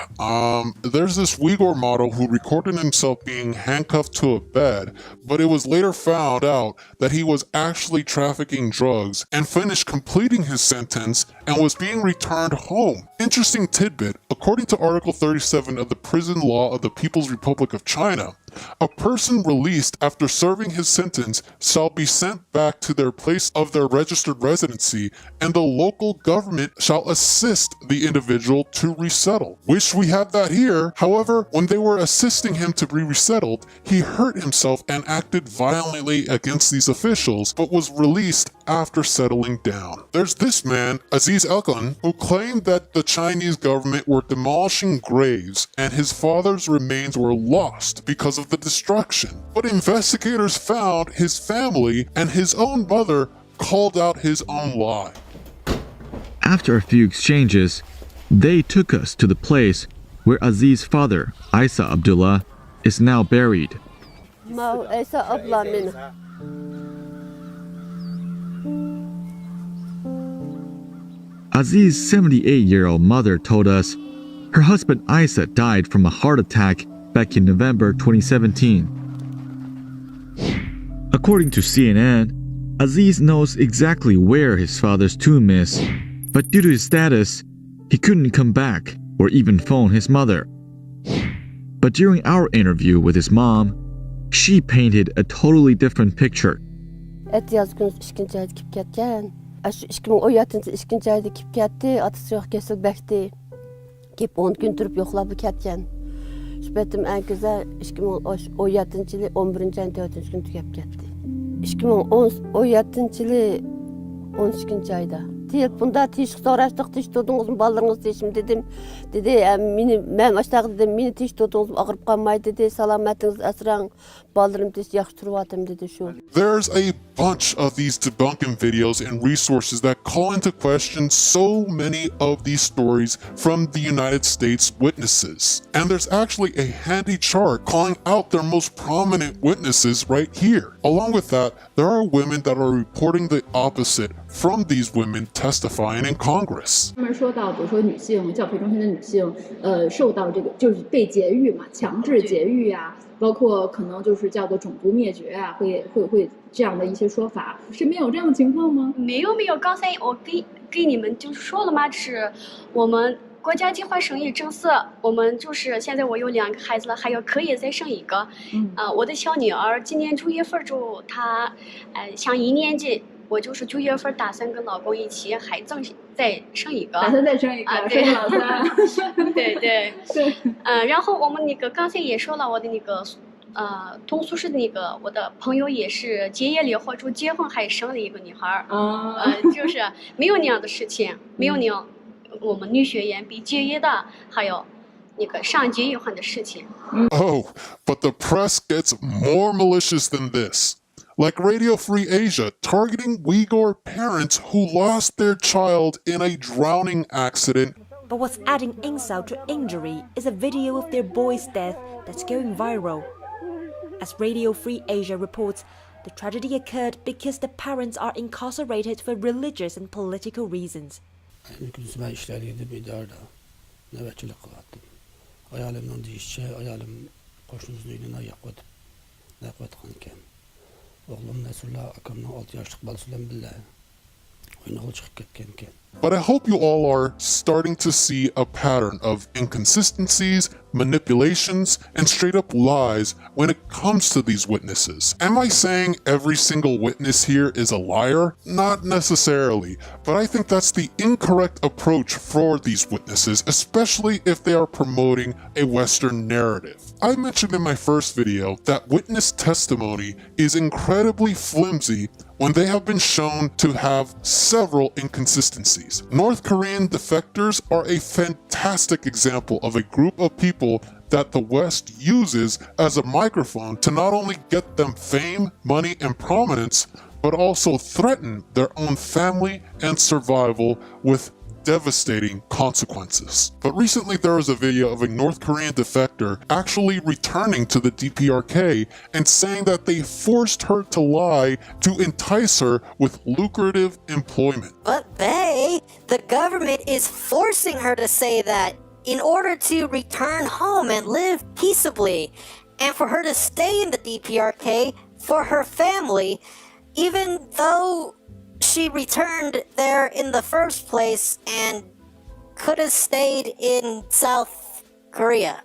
There's this Uyghur model who recorded himself being handcuffed to a bed, but it was later found out that he was actually trafficking drugs and finished completing his sentence and was being returned home. Interesting tidbit, according to Article 37 of the Prison Law of the People's Republic of China, a person released after serving his sentence shall be sent back to their place of their registered residency, and the local government shall assist the individual to resettle. Wish we had that here. However, when they were assisting him to be resettled, he hurt himself and acted violently against these officials, but was released after settling down. There's this man, Aziz Elkan, who claimed that the Chinese government were demolishing graves and his father's remains were lost because of the destruction. But investigators found his family and his own mother called out his own lie. After a few exchanges, they took us to the place where Aziz's father, Isa Abdullah, is now buried. Aziz's 78-year-old mother told us her husband Isa died from a heart attack back in November 2017. According to CNN, Aziz knows exactly where his father's tomb is, but due to his status, he couldn't come back or even phone his mother. But during our interview with his mom, she painted a totally different picture. Shu 2017 ayda kelib ketdi, otasi yo'q kesilbakdi. Kelib 10 kun turib yo'qlab ketgan. Shu betim ankiza 2017 yili 11 ayning 4 kun tugab ketdi. 2017 yili 13 ayda. Telefonda tish so'rashdik, tish tutdingizmi, bolalarıngiz tishim dedim. Dedi, men ashtaqa dedim, meni tish tutdingizmi, og'rib qolmaydi dedi, salomatingiz asrang, bolalarim tish yaxshi turyotim dedi shu. There's a bunch of these debunking videos and resources that call into question so many of these stories from the United States witnesses. And there's actually a handy chart calling out their most prominent witnesses right here. Along with that, there are women that are reporting the opposite from these women testifying in Congress. 他们说到，比如说女性教培中心的女性，受到这个就是被劫狱嘛，强制劫狱呀，包括可能就是叫做种族灭绝啊，会这样的一些说法，身边有这样的情况吗？没有，刚才我给你们就说了嘛，是我们国家计划生育政策，我们就是现在我有2个孩子了，还有可以再生一个。我的小女儿今年9月份就她上1年级。我就是9月份打算跟老公一起还再生一个，打算再生一个，生老三。对。然后我们那个刚才也说了，我的那个同宿舍的那个我的朋友也是结业了以后就结婚还生了一个女孩就是没有那样的事情，没有那样我们女学员被结业的，还有那个上街以后的事情。Oh, but the press gets more malicious than this. Like Radio Free Asia targeting Uyghur parents who lost their child in a drowning accident. But what's adding insult to injury is a video of their boy's death that's going viral. As Radio Free Asia reports, the tragedy occurred because the parents are incarcerated for religious and political reasons. qo'shnimizning uyini yoqib qo'ygan ekan. O'g'lim Nasrullo akamning 6 yoshlik bolasi bilan birga o'yinga chiqib ketgan ekan. But I hope you all are starting to see a pattern of inconsistencies, manipulations, and straight up lies when it comes to these witnesses. Am I saying every single witness here is a liar? Not necessarily, but I think that's the incorrect approach for these witnesses, especially if they are promoting a Western narrative. I mentioned in my first video that witness testimony is incredibly flimsy when they have been shown to have several inconsistencies. North Korean defectors are a fantastic example of a group of people that the West uses as a microphone to not only get them fame, money, and prominence, but also threaten their own family and survival with devastating consequences. But recently there was a video of a North Korean defector actually returning to the DPRK and saying that they forced her to lie to entice her with lucrative employment. But the government is forcing her to say that in order to return home and live peaceably, and for her to stay in the DPRK for her family, even though she returned there in the first place and could have stayed in South Korea.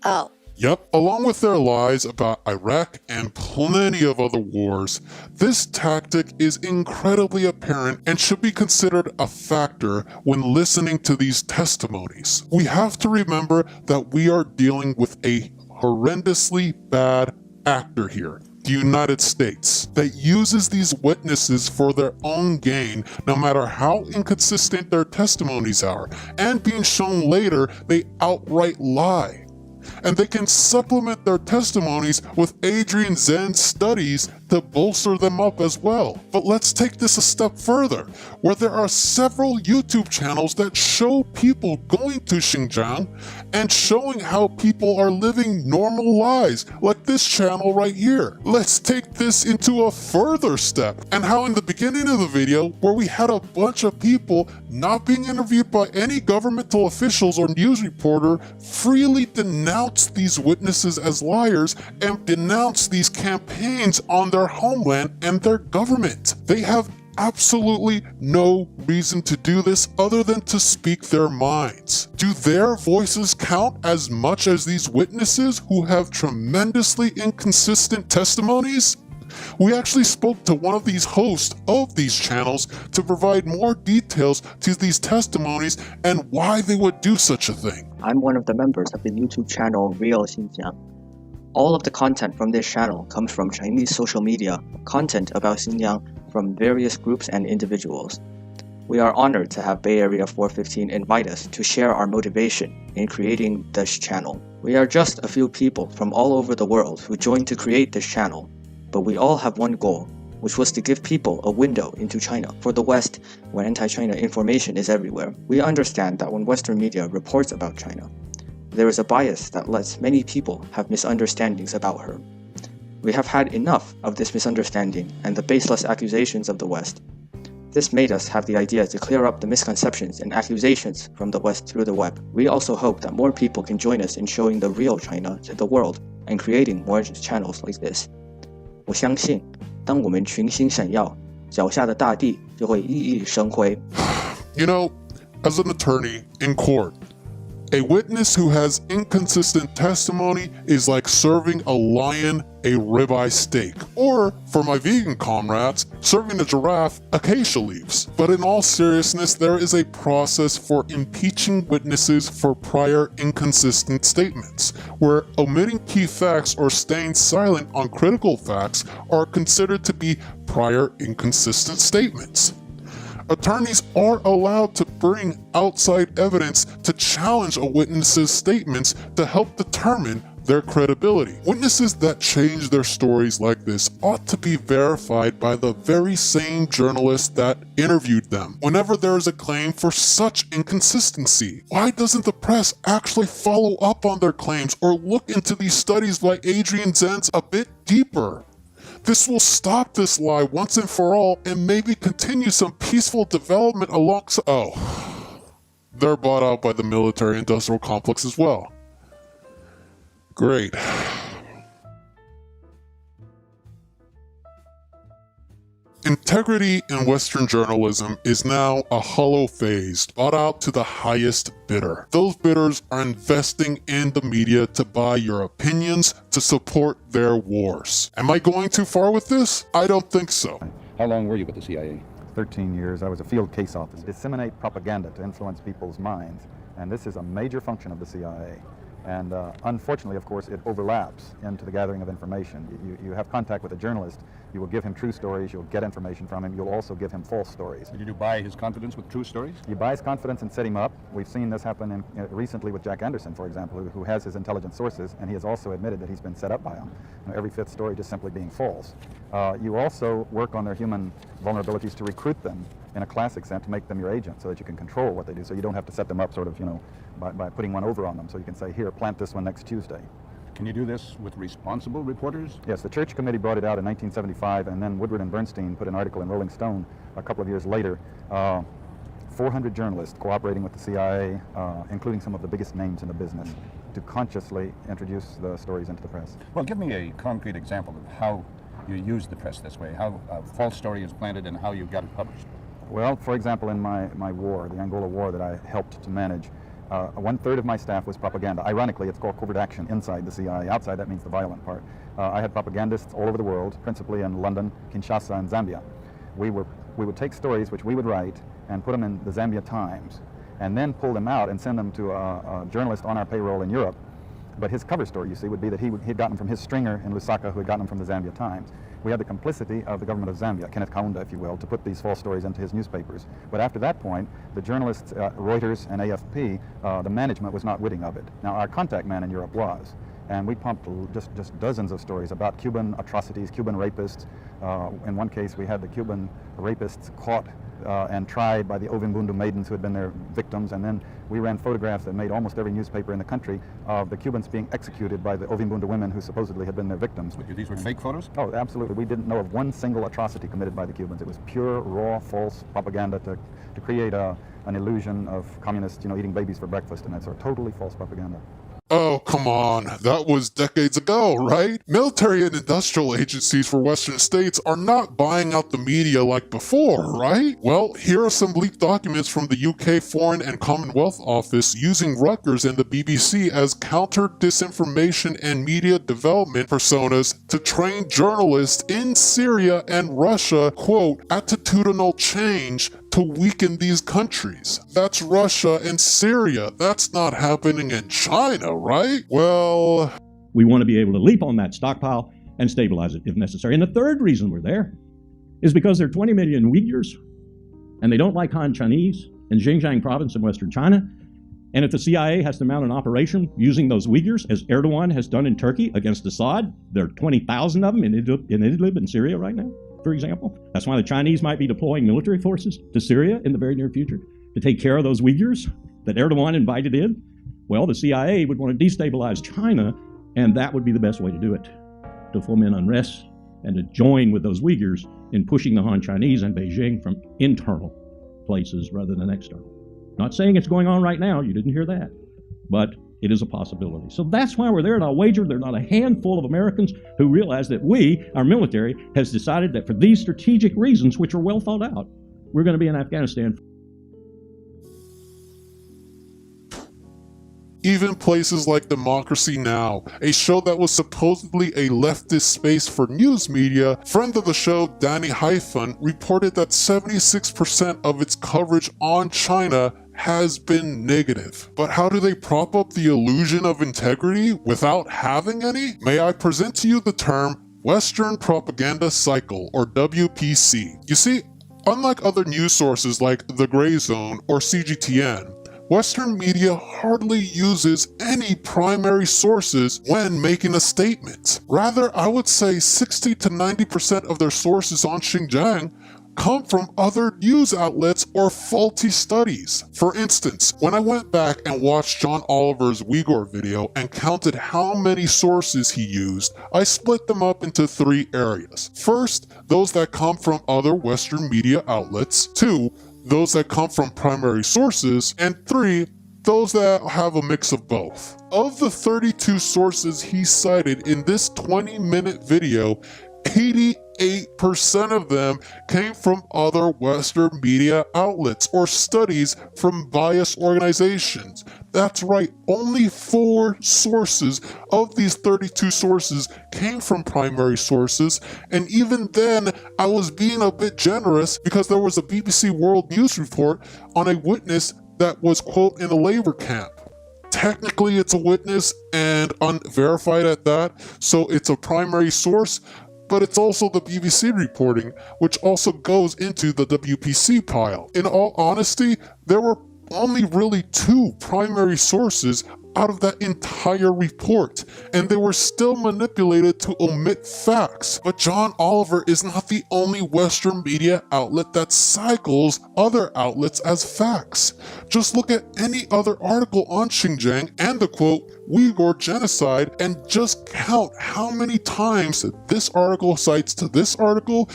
Oh. Yep, along with their lies about Iraq and plenty of other wars, this tactic is incredibly apparent and should be considered a factor when listening to these testimonies. We have to remember that we are dealing with a horrendously bad actor here, the United States, that uses these witnesses for their own gain, no matter how inconsistent their testimonies are, and being shown later they outright lie. And they can supplement their testimonies with Adrian Zen's studies to bolster them up as well. But let's take this a step further, where there are several YouTube channels that show people going to Xinjiang and showing how people are living normal lives, like this channel right here. Let's take this into a further step, and how in the beginning of the video, where we had a bunch of people not being interviewed by any governmental officials or news reporter, freely denounced these witnesses as liars and denounced these campaigns on their homeland and their government. They have absolutely no reason to do this other than to speak their minds. Do their voices count as much as these witnesses who have tremendously inconsistent testimonies? We actually spoke to one of these hosts of these channels to provide more details to these testimonies and why they would do such a thing. I'm one of the members of the YouTube channel Real Xinjiang. All of the content from this channel comes from Chinese social media, content about Xinjiang from various groups and individuals. We are honored to have Bay Area 415 invite us to share our motivation in creating this channel. We are just a few people from all over the world who joined to create this channel, but we all have one goal, which was to give people a window into China. For the West, when anti-China information is everywhere, we understand that when Western media reports about China, there is a bias that lets many people have misunderstandings about her. We have had enough of this misunderstanding and the baseless accusations of the West. This made us have the idea to clear up the misconceptions and accusations from the West through the web. We also hope that more people can join us in showing the real China to the world and creating more channels like this. 我相信，当我们群星闪耀，脚下的大地就会熠熠生辉。You know, as an attorney in court, a witness who has inconsistent testimony is like serving a lion a ribeye steak, or, for my vegan comrades, serving a giraffe acacia leaves. But in all seriousness, there is a process for impeaching witnesses for prior inconsistent statements, where omitting key facts or staying silent on critical facts are considered to be prior inconsistent statements. Attorneys are allowed to bring outside evidence to challenge a witness's statements to help determine their credibility. Witnesses that change their stories like this ought to be verified by the very same journalist that interviewed them whenever there is a claim for such inconsistency. Why doesn't the press actually follow up on their claims or look into these studies by Adrian Zenz a bit deeper? This will stop this lie once and for all and maybe continue some peaceful development alongside. Oh, they're bought out by the military-industrial complex as well. Great. Integrity in Western journalism is now a hollow phase bought out to the highest bidder. Those bidders are investing in the media to buy your opinions to support their wars. Am I going too far with this? I don't think so. How long were you with the CIA? 13 years. I was a field case officer. Disseminate propaganda to influence people's minds. And this is a major function of the CIA. And unfortunately, of course, it overlaps into the gathering of information. You have contact with a journalist, you will give him true stories, you'll get information from him, you'll also give him false stories. Did you buy his confidence with true stories? You buy his confidence and set him up. We've seen this happen recently with Jack Anderson, for example, who has his intelligence sources, and he has also admitted that he's been set up by them. Every fifth story just simply being false. You also work on their human vulnerabilities to recruit them in a classic sense, to make them your agent so that you can control what they do, so you don't have to set them up sort of, by putting one over on them. So you can say, here, plant this one next Tuesday. Can you do this with responsible reporters? Yes, the Church Committee brought it out in 1975, and then Woodward and Bernstein put an article in Rolling Stone a couple of years later. 400 journalists cooperating with the CIA, including some of the biggest names in the business, to consciously introduce the stories into the press. Well, give me a concrete example of how you use the press this way, how a false story is planted and how you got it published. Well, for example, in my war, the Angola War that I helped to manage, 1/3 of my staff was propaganda. Ironically, it's called covert action inside the CIA. Outside, that means the violent part. I had propagandists all over the world, principally in London, Kinshasa, and Zambia. We would take stories which we would write and put them in the Zambia Times, and then pull them out and send them to a journalist on our payroll in Europe. But his cover story, you see, would be that he'd gotten them from his stringer in Lusaka, who had gotten them from the Zambia Times. We had the complicity of the government of Zambia, Kenneth Kaunda, if you will, to put these false stories into his newspapers. But after that point, the journalists, Reuters and AFP, the management was not witting of it. Now, our contact man in Europe was. And we pumped just dozens of stories about Cuban atrocities, Cuban rapists. In one case, we had the Cuban rapists caught and tried by the Ovimbundu maidens who had been their victims, and then we ran photographs that made almost every newspaper in the country of the Cubans being executed by the Ovimbundu women who supposedly had been their victims. These were fake photos? Oh, absolutely. We didn't know of one single atrocity committed by the Cubans. It was pure, raw, false propaganda to create an illusion of communists, eating babies for breakfast and that sort of totally false propaganda. Oh, come on. That was decades ago, right? Military and industrial agencies for Western states are not buying out the media like before, right? Well, here are some leaked documents from the UK Foreign and Commonwealth Office using Rutgers and the BBC as counter-disinformation and media development personas to train journalists in Syria and Russia, quote, attitudinal change to weaken these countries. That's Russia and Syria. That's not happening in China, right? Well, we want to be able to leap on that stockpile and stabilize it if necessary. And the third reason we're there is because there are 20 million Uyghurs and they don't like Han Chinese in Xinjiang province in Western China. And if the CIA has to mount an operation using those Uyghurs, as Erdogan has done in Turkey against Assad, there are 20,000 of them in Idlib in Syria right now, for example. That's why the Chinese might be deploying military forces to Syria in the very near future to take care of those Uyghurs that Erdogan invited in. Well, the CIA would want to destabilize China, and that would be the best way to do it, to foment unrest and to join with those Uyghurs in pushing the Han Chinese and Beijing from internal places rather than external. Not saying it's going on right now, you didn't hear that, but it is a possibility. So that's why we're there, and I'll wager there are not a handful of Americans who realize that we, our military, has decided that for these strategic reasons, which are well thought out, we're going to be in Afghanistan. Even places like Democracy Now!, a show that was supposedly a leftist space for news media, friend of the show Danny Hyphon reported that 76% of its coverage on China has been negative. But how do they prop up the illusion of integrity without having any? May I present to you the term Western Propaganda Cycle, or WPC. You see, unlike other news sources like The Gray Zone or CGTN, Western media hardly uses any primary sources when making a statement. Rather, I would say 60 to 90% of their sources on Xinjiang come from other news outlets or faulty studies. For instance, when I went back and watched John Oliver's Uyghur video and counted how many sources he used, I split them up into 3 areas. First, those that come from other Western media outlets. 2, those that come from primary sources, and 3, those that have a mix of both. Of the 32 sources he cited in this 20-minute video, 88% of them came from other Western media outlets or studies from biased organizations. That's right, only 4 sources of these 32 sources came from primary sources, and even then I was being a bit generous because there was a BBC World News report on a witness that was, quote, in a labor camp. Technically it's a witness and unverified at that, so it's a primary source, but it's also the BBC reporting, which also goes into the WPC pile. In all honesty, there were only really 2 primary sources out of that entire report, and they were still manipulated to omit facts. But John Oliver is not the only Western media outlet that cycles other outlets as facts. Just look at any other article on Xinjiang and the, quote, Uyghur genocide, and just count how many times this article cites to this article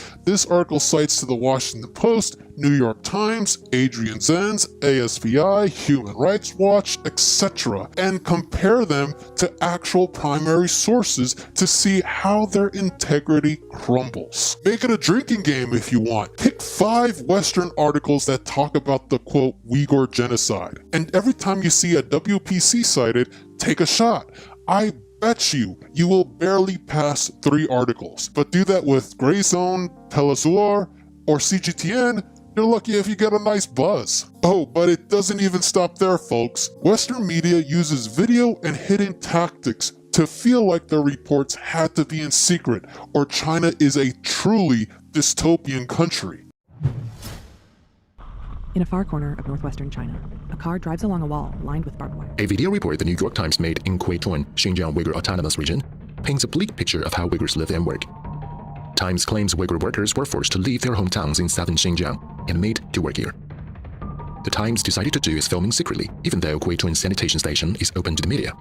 cites to the Washington Post, New York Times, Adrian Zenz, ASPI, Human Rights Watch, etc., and compare them to actual primary sources to see how their integrity crumbles. Make it a drinking game if you want. Pick 5 Western articles that talk about the, quote, Uyghur genocide, and every time you see a WPC cited, take a shot. I bet you will barely pass 3 articles. But do that with Grey Zone, Telesur, or CGTN, you're lucky if you get a nice buzz. Oh, but it doesn't even stop there, folks. Western media uses video and hidden tactics to feel like their reports had to be in secret, or China is a truly dystopian country. In a far corner of northwestern China, a car drives along a wall lined with barbed wire. A video report the New York Times made in Quaitun, Xinjiang Uyghur Autonomous Region, paints a bleak picture of how Uyghurs live and work. Times claims Uyghur workers were forced to leave their hometowns in southern Xinjiang and made to work here. The Times decided to do its filming secretly, even though Quaitun sanitation station is open to the media.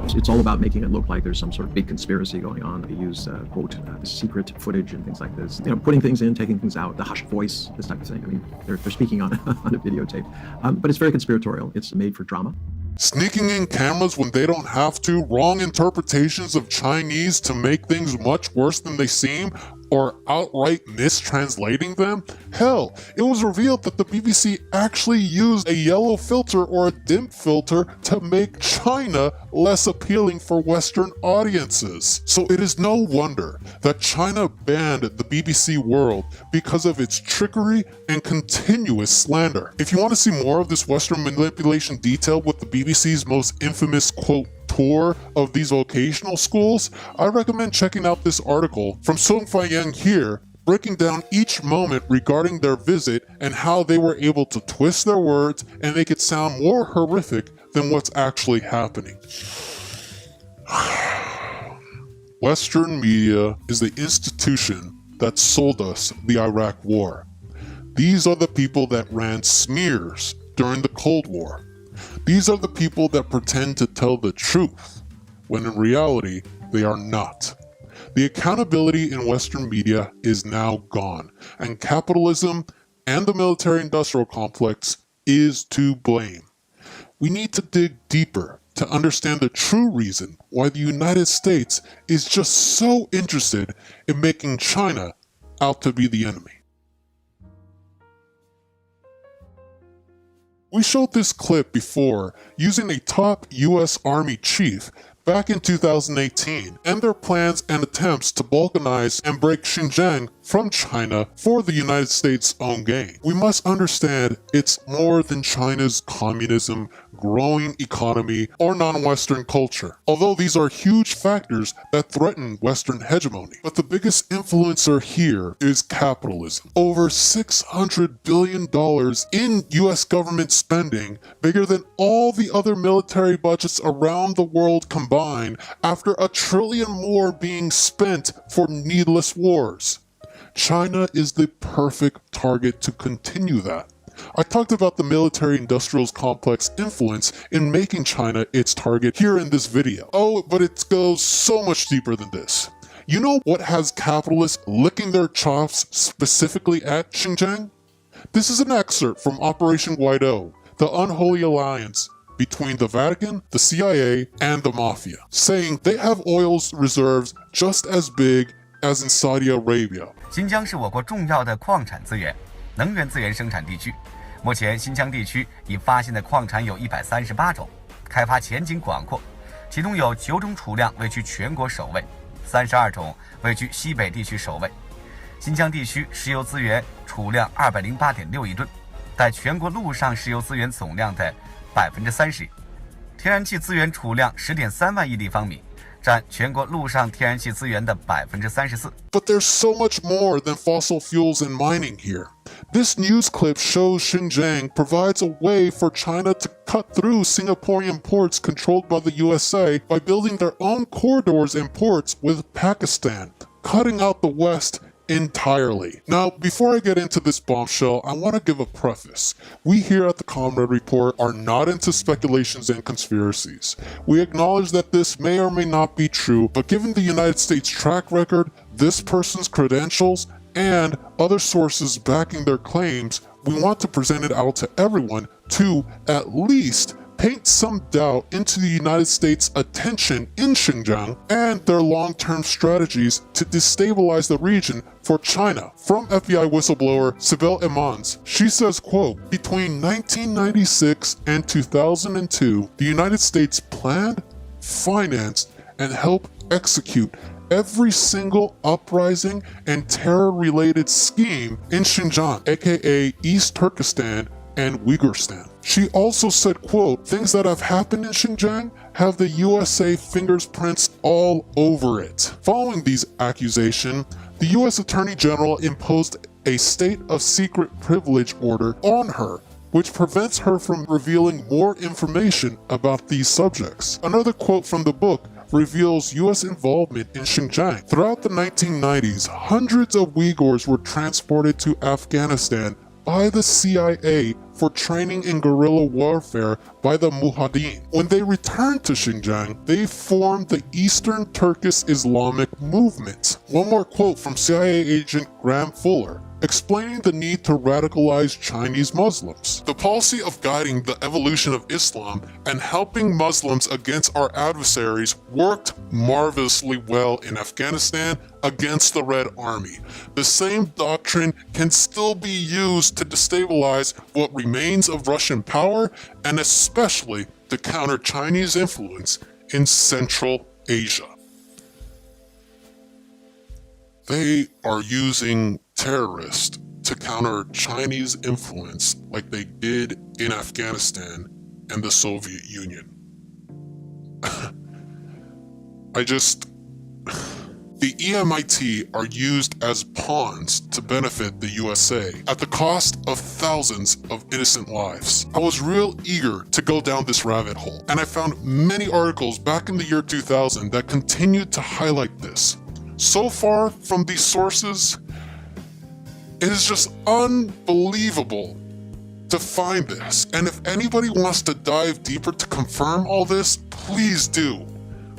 It's all about making it look like there's some sort of big conspiracy going on. They use, quote, secret footage and things like this. You know, putting things in, taking things out, the hushed voice, this type of thing. I mean, they're speaking on, on a videotape. But it's very conspiratorial. It's made for drama. Sneaking in cameras when they don't have to, wrong interpretations of Chinese to make things much worse than they seem, or outright mistranslating them? Hell, it was revealed that the BBC actually used a yellow filter or a DIMP filter to make China less appealing for Western audiences. So it is no wonder that China banned the BBC World because of its trickery and continuous slander. If you want to see more of this Western manipulation detailed with the BBC's most infamous, quote, tour of these vocational schools, I recommend checking out this article from Song Fai-Yang here, breaking down each moment regarding their visit and how they were able to twist their words and make it sound more horrific than what's actually happening. Western media is the institution that sold us the Iraq War. These are the people that ran smears during the Cold War. These are the people that pretend to tell the truth, when in reality, they are not. The accountability in Western media is now gone, and capitalism and the military-industrial complex is to blame. We need to dig deeper to understand the true reason why the United States is just so interested in making China out to be the enemy. We showed this clip before using a top US Army chief back in 2018 and their plans and attempts to balkanize and break Xinjiang from China for the United States' own gain. We must understand it's more than China's communism, growing economy, or non-Western culture, although these are huge factors that threaten Western hegemony. But the biggest influencer here is capitalism. Over $600 billion in US government spending, bigger than all the other military budgets around the world combined, after $1 trillion more being spent for needless wars. China is the perfect target to continue that. I talked about the military-industrial complex influence in making China its target here in this video. Oh, but it goes so much deeper than this. You know what has capitalists licking their chops specifically at Xinjiang? This is an excerpt from Operation Guaido, the Unholy Alliance, between the Vatican, the CIA, and the Mafia, saying they have oil reserves just as big as in Saudi Arabia. 新疆是我国重要的矿产资源、能源资源生产地区。目前，新疆地区已发现的矿产有138种，开发前景广阔。其中有9种储量位居全国首位，32种位居西北地区首位。新疆地区石油资源储量208.6亿吨，在全国陆上石油资源总量的30%，天然气资源储量10.3万亿立方米，占全国陆上天然气资源的34%。But there's so much more than fossil fuels and mining here. This news clip shows Xinjiang provides a way for China to cut through Singaporean ports controlled by the USA by building their own corridors and ports with Pakistan, cutting out the West entirely. Now, before I get into this bombshell, I want to give a preface. We here at the Comrade Report are not into speculations and conspiracies. We acknowledge that this may or may not be true, but given the United States track record, this person's credentials, and other sources backing their claims, we want to present it out to everyone to, at least, paint some doubt into the United States' attention in Xinjiang and their long-term strategies to destabilize the region for China. From FBI whistleblower Sibel Imans, she says, quote, between 1996 and 2002, the United States planned, financed, and helped execute every single uprising and terror-related scheme in Xinjiang, aka East Turkestan and Uyghurstan. She also said, quote, things that have happened in Xinjiang have the USA fingerprints all over it. Following these accusations, the US Attorney General imposed a state of secret privilege order on her, which prevents her from revealing more information about these subjects. Another quote from the book reveals U.S. involvement in Xinjiang. Throughout the 1990s, hundreds of Uyghurs were transported to Afghanistan by the CIA for training in guerrilla warfare by the Mujahideen. When they returned to Xinjiang, they formed the Eastern Turkish Islamic Movement. One more quote from CIA agent Graham Fuller, explaining the need to radicalize Chinese Muslims. The policy of guiding the evolution of Islam and helping Muslims against our adversaries worked marvelously well in Afghanistan against the Red Army. The same doctrine can still be used to destabilize what remains of Russian power and especially to counter Chinese influence in Central Asia. They are using terrorists to counter Chinese influence like they did in Afghanistan and the Soviet Union. The EMIT are used as pawns to benefit the USA at the cost of thousands of innocent lives. I was real eager to go down this rabbit hole, and I found many articles back in the year 2000 that continued to highlight this. So far from these sources, it is just unbelievable to find this. And if anybody wants to dive deeper to confirm all this, please do.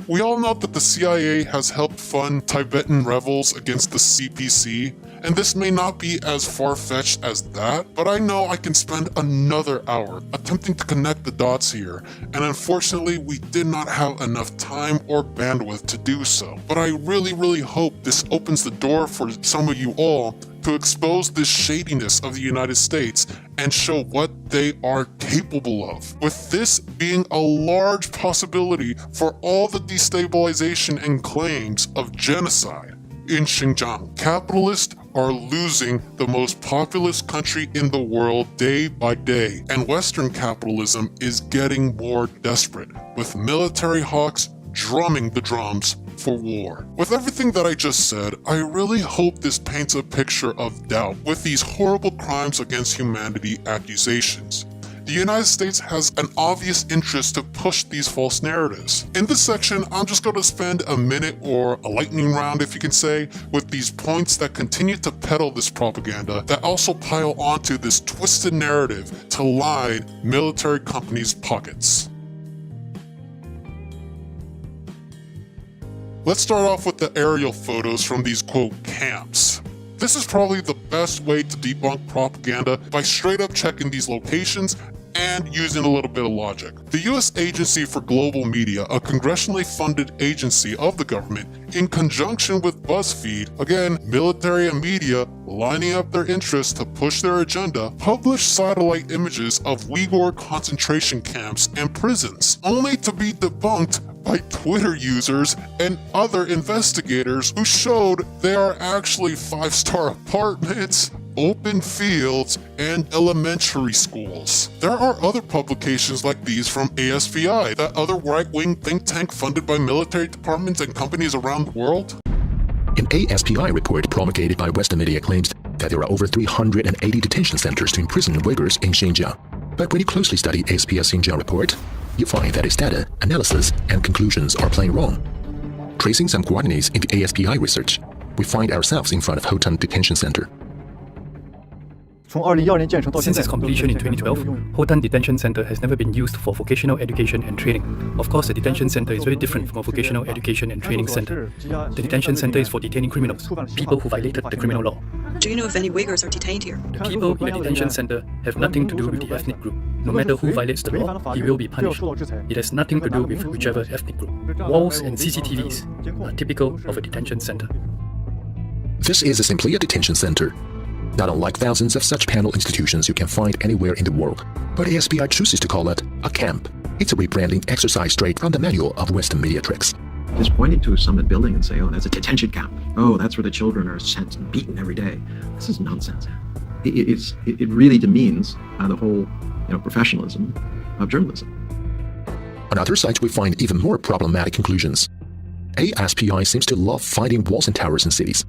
We all know that the CIA has helped fund Tibetan rebels against the CPC, and this may not be as far-fetched as that, but I know I can spend another hour attempting to connect the dots here, and unfortunately we did not have enough time or bandwidth to do so. But I really hope this opens the door for some of you all to expose this shadiness of the United States and show what they are capable of, with this being a large possibility for all the destabilization and claims of genocide in Xinjiang. Capitalists are losing the most populous country in the world day by day, and Western capitalism is getting more desperate, with military hawks drumming the drums for war. With everything that I just said, I really hope this paints a picture of doubt with these horrible crimes against humanity accusations. The United States has an obvious interest to push these false narratives. In this section, I'm just going to spend a minute or a lightning round, if you can say, with these points that continue to peddle this propaganda that also pile onto this twisted narrative to line military companies' pockets. Let's start off with the aerial photos from these quote camps. This is probably the best way to debunk propaganda by straight up checking these locations and using a little bit of logic. The U.S. Agency for Global Media, a congressionally funded agency of the government, in conjunction with BuzzFeed, again, military and media lining up their interests to push their agenda, published satellite images of Uyghur concentration camps and prisons, only to be debunked by Twitter users and other investigators who showed they are actually 5-star apartments, open fields, and elementary schools. There are other publications like these from ASPI, that other right-wing think tank funded by military departments and companies around the world. An ASPI report promulgated by Western media claims that there are over 380 detention centers to imprison Uyghurs in Xinjiang. But when you closely study ASPI's Xinjiang report, you find that its data, analysis, and conclusions are plain wrong. Tracing some coordinates in the ASPI research, we find ourselves in front of Hotan Detention Center. Since its completion in 2012, Hotan Detention Center has never been used for vocational education and training. Of course, the detention center is very different from a vocational education and training center. The detention center is for detaining criminals, people who violated the criminal law. Do you know if any Uyghurs are detained here? People in the detention center have nothing to do with the ethnic group. No matter who violates the law, he will be punished. It has nothing to do with whichever ethnic group. Walls and CCTVs are typical of a detention center. This is simply a detention center, not unlike thousands of such penal institutions you can find anywhere in the world. But ASPI chooses to call it a camp. It's a rebranding exercise straight from the manual of Western media tricks. Just pointing to a summit building and say, oh, that's a detention camp. Oh, that's where the children are sent and beaten every day. This is nonsense. It really demeans the whole professionalism of journalism. On other sites, we find even more problematic conclusions. ASPI seems to love finding walls and towers in cities.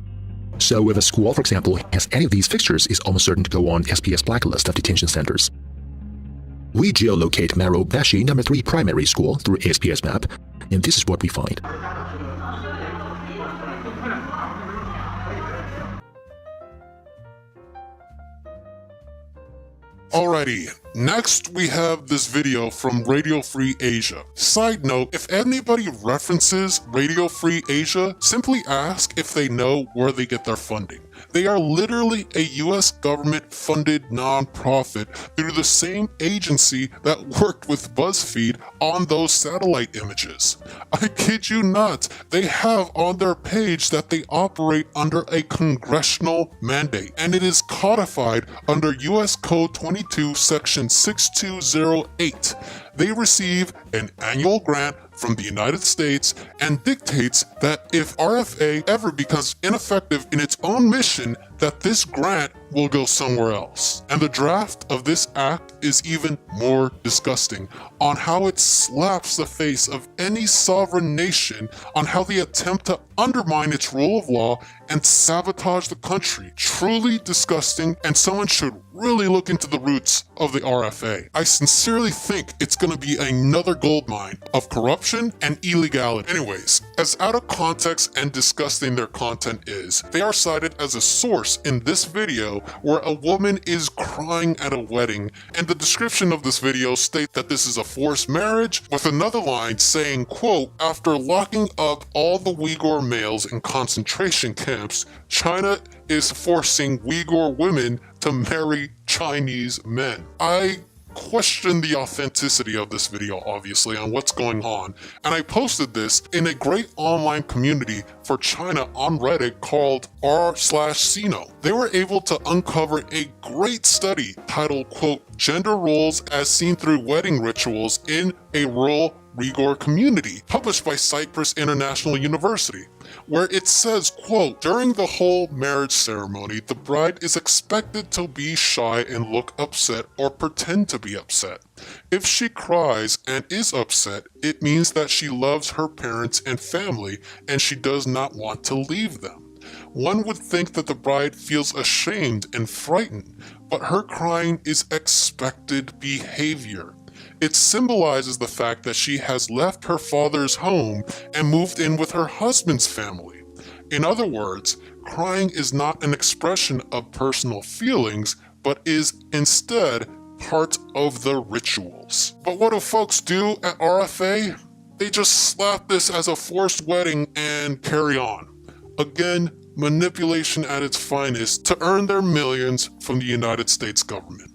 So if a school, for example, has any of these fixtures, it's almost certain to go on SP's blacklist of detention centers. We geolocate Maro Bashi No. 3 primary school through ASP's map, and this is what we find. Alrighty, next we have this video from Radio Free Asia. Side note, if anybody references Radio Free Asia, simply ask if they know where they get their funding. They are literally a US government-funded non-profit through the same agency that worked with BuzzFeed on those satellite images. I kid you not, they have on their page that they operate under a congressional mandate, and it is codified under US Code 22 Section 6208. They receive an annual grant from the United States and dictates that if RFA ever becomes ineffective in its own mission, that this grant will go somewhere else. And the draft of this act is even more disgusting on how it slaps the face of any sovereign nation on how they attempt to undermine its rule of law and sabotage the country. Truly disgusting, and someone should really look into the roots of the RFA. I sincerely think it's going to be another goldmine of corruption and illegality. Anyways, as out of context and disgusting their content is, they are cited as a source in this video where a woman is crying at a wedding, and the description of this video states that this is a forced marriage, with another line saying, quote, after locking up all the Uyghur males in concentration camps, China is forcing Uyghur women to marry Chinese men. I question the authenticity of this video, obviously, on what's going on, and I posted this in a great online community for China on Reddit called r/Sino. They were able to uncover a great study titled, quote, Gender Roles as Seen Through Wedding Rituals in a Rural Uyghur Community, published by Cyprus International University, where it says, quote, during the whole marriage ceremony, the bride is expected to be shy and look upset or pretend to be upset. If she cries and is upset, it means that she loves her parents and family and she does not want to leave them. One would think that the bride feels ashamed and frightened, but her crying is expected behavior. It symbolizes the fact that she has left her father's home and moved in with her husband's family. In other words, crying is not an expression of personal feelings, but is instead part of the rituals. But what do folks do at RFA? They just slap this as a forced wedding and carry on. Again, manipulation at its finest to earn their millions from the United States government.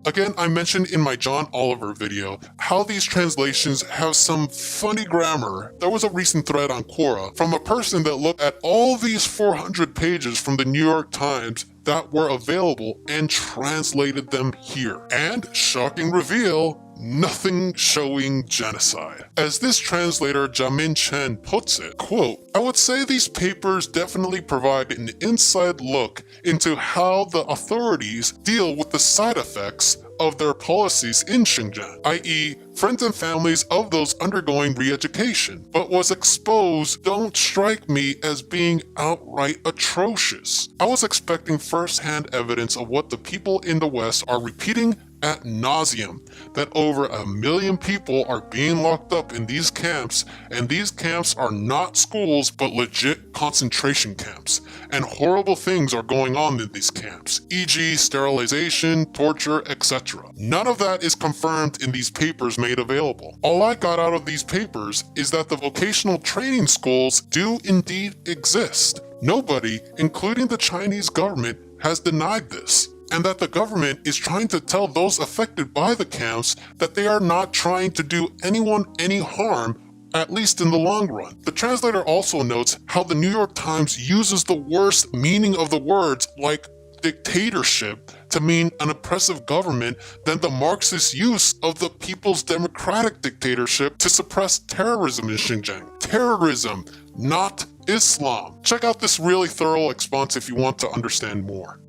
Again, I mentioned in my John Oliver video how these translations have some funny grammar. There was a recent thread on Quora from a person that looked at all these 400 pages from the New York Times that were available and translated them here. And, shocking reveal, nothing showing genocide. As this translator Jamin Chen puts it, quote, I would say these papers definitely provide an inside look into how the authorities deal with the side effects of their policies in Xinjiang, i.e. friends and families of those undergoing re-education, but was exposed don't strike me as being outright atrocious. I was expecting first-hand evidence of what the people in the West are repeating ad nauseum, that over 1 million people are being locked up in these camps, and these camps are not schools but legit concentration camps, and horrible things are going on in these camps, e.g. sterilization, torture, etc. None of that is confirmed in these papers made available. All I got out of these papers is that the vocational training schools do indeed exist. Nobody, including the Chinese government, has denied this, and that the government is trying to tell those affected by the camps that they are not trying to do anyone any harm, at least in the long run. The translator also notes how the New York Times uses the worst meaning of the words like dictatorship to mean an oppressive government than the Marxist use of the People's Democratic Dictatorship to suppress terrorism in Xinjiang. Terrorism, not Islam. Check out this really thorough response if you want to understand more.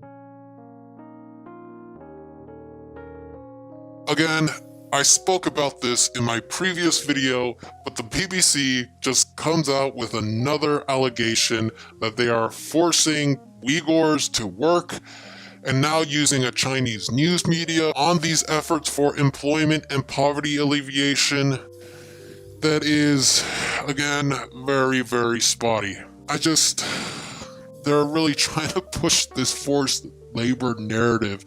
Again, I spoke about this in my previous video, but the BBC just comes out with another allegation that they are forcing Uyghurs to work and now using a Chinese news media on these efforts for employment and poverty alleviation. That is, again, very, very spotty. They're really trying to push this forced labor narrative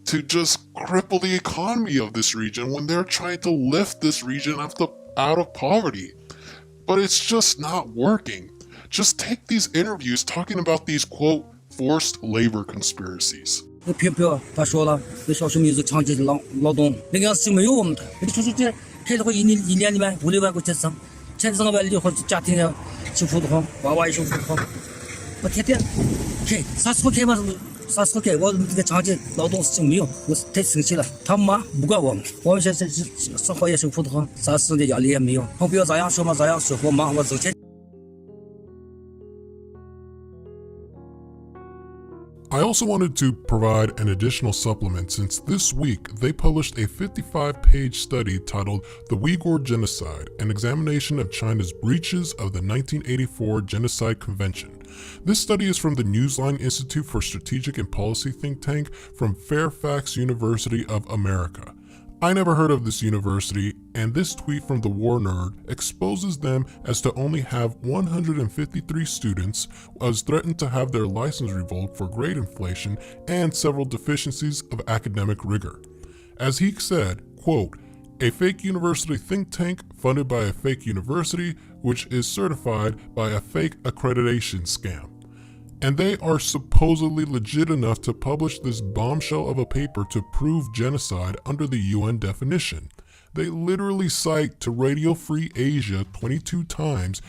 to just cripple the economy of this region when they're trying to lift this region out of poverty. But it's just not working. Just take these interviews talking about these, quote, forced labor conspiracies. 偏表他说了，对少数民族长期的劳动，那个是没有我们的。那个出去这开的话，一年里面5、6万块钱挣，钱挣完了以后，家庭要幸福的慌，娃娃也幸福的慌。我天天开30块开嘛，30块开，我这个长期劳动事情没有，我太生气了。他妈不管我们，我们现在生活也幸福的慌，啥事的压力也没有。我不要这样说嘛，这样说我忙我挣钱。 I also wanted to provide an additional supplement since this week they published a 55-page study titled The Uyghur Genocide, an examination of China's breaches of the 1984 Genocide Convention. This study is from the Newsline Institute for Strategic and Policy think tank from Fairfax University of America. I never heard of this university, and this tweet from the War Nerd exposes them as to only have 153 students, was threatened to have their license revoked for grade inflation and several deficiencies of academic rigor. As he said, quote, a fake university think tank funded by a fake university, which is certified by a fake accreditation scam. And they are supposedly legit enough to publish this bombshell of a paper to prove genocide under the UN definition. They literally cite to Radio Free Asia 22 times,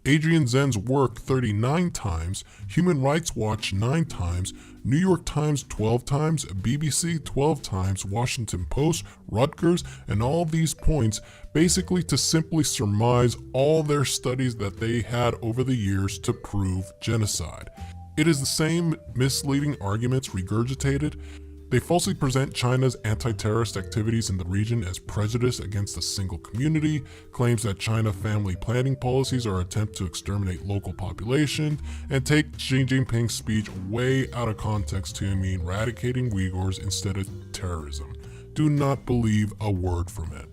Adrian Zen's work 39 times, Human Rights Watch 9 times, New York Times 12 times, BBC 12 times, Washington Post, Rutgers, and all these points basically to simply surmise all their studies that they had over the years to prove genocide. It is the same misleading arguments regurgitated. They falsely present China's anti-terrorist activities in the region as prejudice against a single community, claims that China family planning policies are an attempt to exterminate local population, and take Xi Jinping's speech way out of context to mean eradicating Uyghurs instead of terrorism. Do not believe a word from it.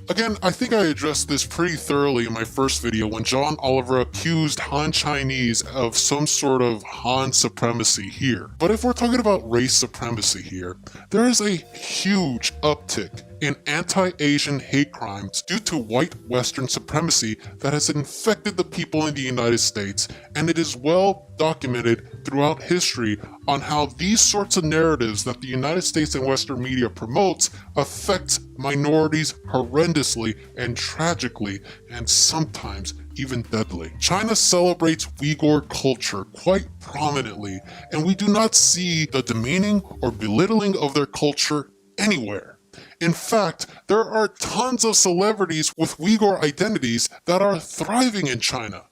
Again, I think I addressed this pretty thoroughly in my first video when John Oliver accused Han Chinese of some sort of Han supremacy here. But if we're talking about race supremacy here, there is a huge uptick in anti-Asian hate crimes due to white Western supremacy that has infected the people in the United States, and it is well documented throughout history on how these sorts of narratives that the United States and Western media promotes affect minorities horrendously and tragically, and sometimes even deadly. China celebrates Uyghur culture quite prominently, and we do not see the demeaning or belittling of their culture anywhere. In fact, there are tons of celebrities with Uyghur identities that are thriving in China.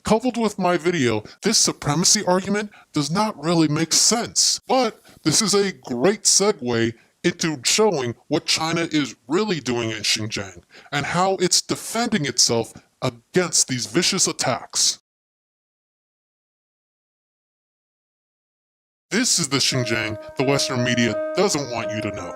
Coupled with my video, this supremacy argument does not really make sense, but this is a great segue into showing what China is really doing in Xinjiang and how it's defending itself against these vicious attacks. This is the Xinjiang the Western media doesn't want you to know.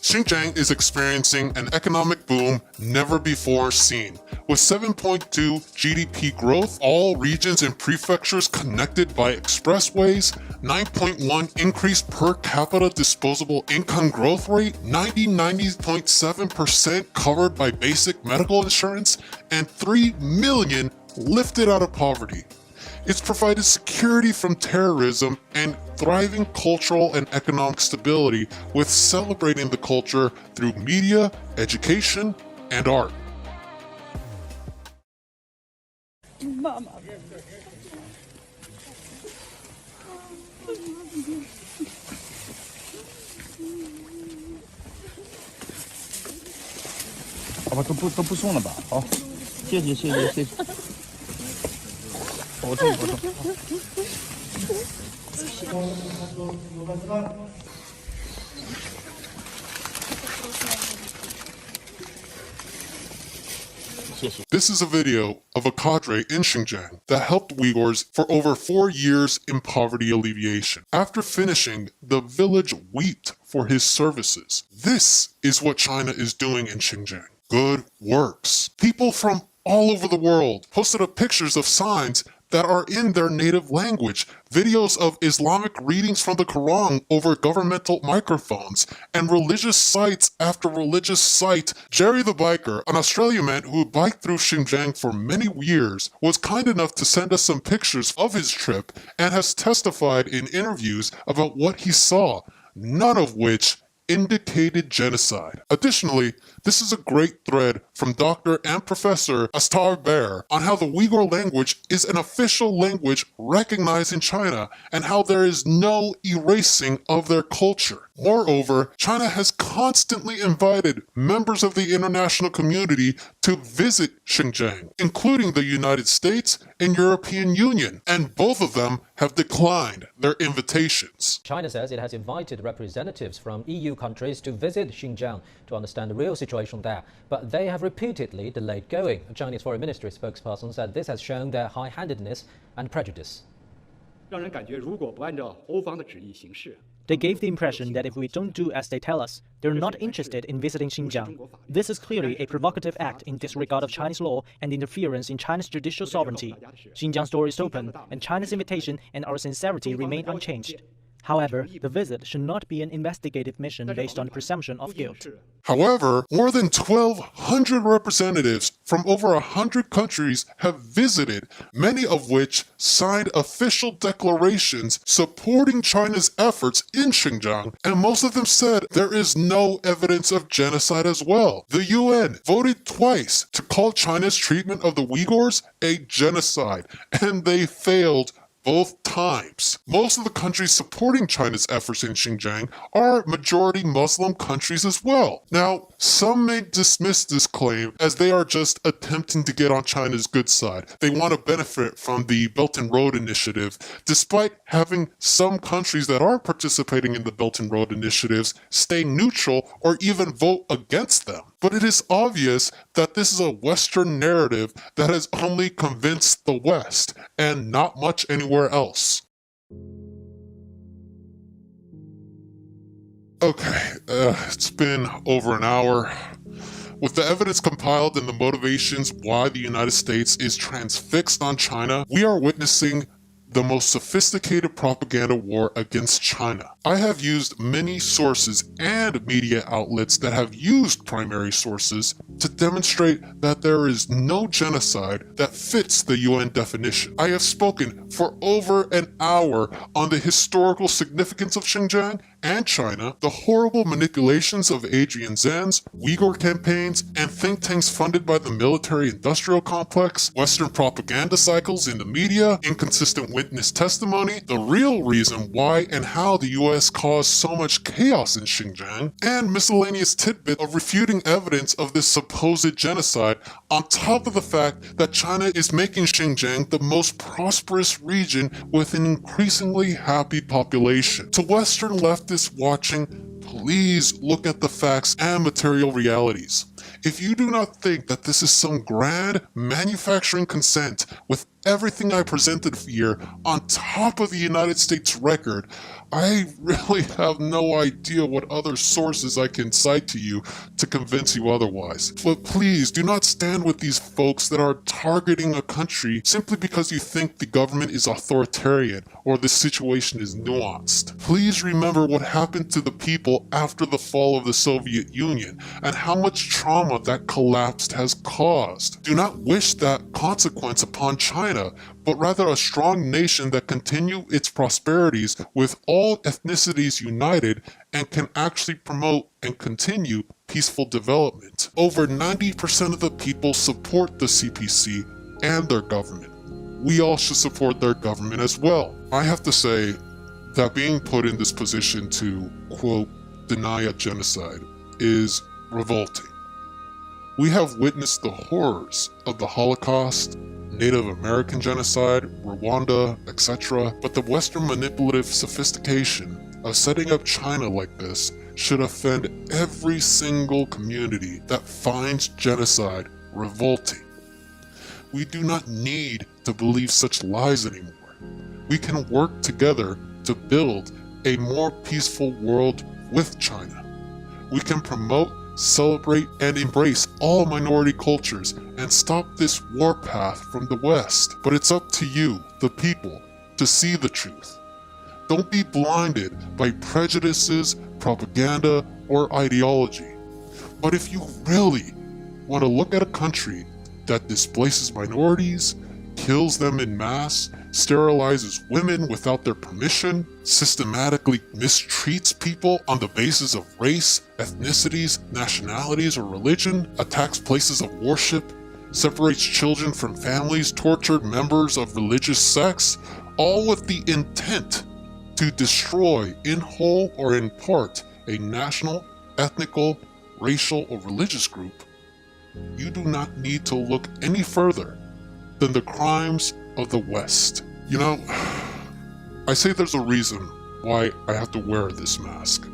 Xinjiang is experiencing an economic boom never before seen. With 7.2 GDP growth, all regions and prefectures connected by expressways, 9.1 increase per capita disposable income growth rate, 90.7% covered by basic medical insurance, and 3 million lifted out of poverty. It's provided security from terrorism and thriving cultural and economic stability, with celebrating the culture through media, education, and art. Mama. But 都不送了吧？好，谢谢。保重。This is a video of a cadre in Xinjiang that helped Uyghurs for over 4 years in poverty alleviation. After finishing, the village wept for his services. This is what China is doing in Xinjiang. Good works. People from all over the world posted up pictures of signs that are in their native language, videos of Islamic readings from the Quran over governmental microphones, and religious sites after religious site. Jerry the biker, an Australian man who biked through Xinjiang for many years, was kind enough to send us some pictures of his trip and has testified in interviews about what he saw, none of which indicated genocide. Additionally, this is a great thread from Dr. and Professor Astar Bear on how the Uyghur language is an official language recognized in China and how there is no erasing of their culture. Moreover, China has constantly invited members of the international community to visit Xinjiang, including the United States and European Union, and both of them have declined their invitations. China says it has invited representatives from EU countries to visit Xinjiang to understand the real situation there, but they have repeatedly delayed going. A Chinese Foreign Ministry spokesperson said this has shown their high-handedness and prejudice. They gave the impression that if we don't do as they tell us, they're not interested in visiting Xinjiang. This is clearly a provocative act in disregard of Chinese law and interference in China's judicial sovereignty. Xinjiang's door is open, and China's invitation and our sincerity remain unchanged. However, the visit should not be an investigative mission based on presumption of guilt. However, more than 1,200 representatives from over 100 countries have visited, many of which signed official declarations supporting China's efforts in Xinjiang, and most of them said there is no evidence of genocide as well. The UN voted twice to call China's treatment of the Uyghurs a genocide, and they failed both times. Most of the countries supporting China's efforts in Xinjiang are majority Muslim countries as well. Now, some may dismiss this claim as they are just attempting to get on China's good side. They want to benefit from the Belt and Road Initiative, despite having some countries that are participating in the Belt and Road Initiatives stay neutral or even vote against them. But it is obvious that this is a Western narrative that has only convinced the West and not much anywhere else. Okay, it's been over an hour. With the evidence compiled and the motivations why the United States is transfixed on China, we are witnessing the most sophisticated propaganda war against China. I have used many sources and media outlets that have used primary sources to demonstrate that there is no genocide that fits the UN definition. I have spoken for over an hour on the historical significance of Xinjiang and China, the horrible manipulations of Adrian Zen's, Uyghur campaigns, and think tanks funded by the military-industrial complex, Western propaganda cycles in the media, inconsistent witness testimony, the real reason why and how the US caused so much chaos in Xinjiang, and miscellaneous tidbit of refuting evidence of this supposed genocide, on top of the fact that China is making Xinjiang the most prosperous region with an increasingly happy population. To Western leftists watching, please look at the facts and material realities. If you do not think that this is some grand manufacturing consent with everything I presented here on top of the United States record, I really have no idea what other sources I can cite to you to convince you otherwise. But please do not stand with these folks that are targeting a country simply because you think the government is authoritarian or the situation is nuanced. Please remember what happened to the people after the fall of the Soviet Union and how much trauma that collapse has caused. Do not wish that consequence upon China, but rather a strong nation that continue its prosperities with all ethnicities united and can actually promote and continue peaceful development. Over 90% of the people support the CPC and their government. We all should support their government as well. I have to say that being put in this position to, quote, deny a genocide is revolting. We have witnessed the horrors of the Holocaust, Native American genocide, Rwanda, etc., but the Western manipulative sophistication of setting up China like this should offend every single community that finds genocide revolting. We do not need to believe such lies anymore. We can work together to build a more peaceful world with China. We can promote, celebrate, and embrace all minority cultures and stop this warpath from the West. But it's up to you, the people, to see the truth. Don't be blinded by prejudices, propaganda, or ideology. But if you really want to look at a country that displaces minorities, kills them in mass, sterilizes women without their permission, systematically mistreats people on the basis of race, ethnicities, nationalities, or religion, attacks places of worship, separates children from families, tortured members of religious sects, all with the intent to destroy in whole or in part a national, ethnical, racial, or religious group, you do not need to look any further than the crimes of the West. You know, I say there's a reason why I have to wear this mask.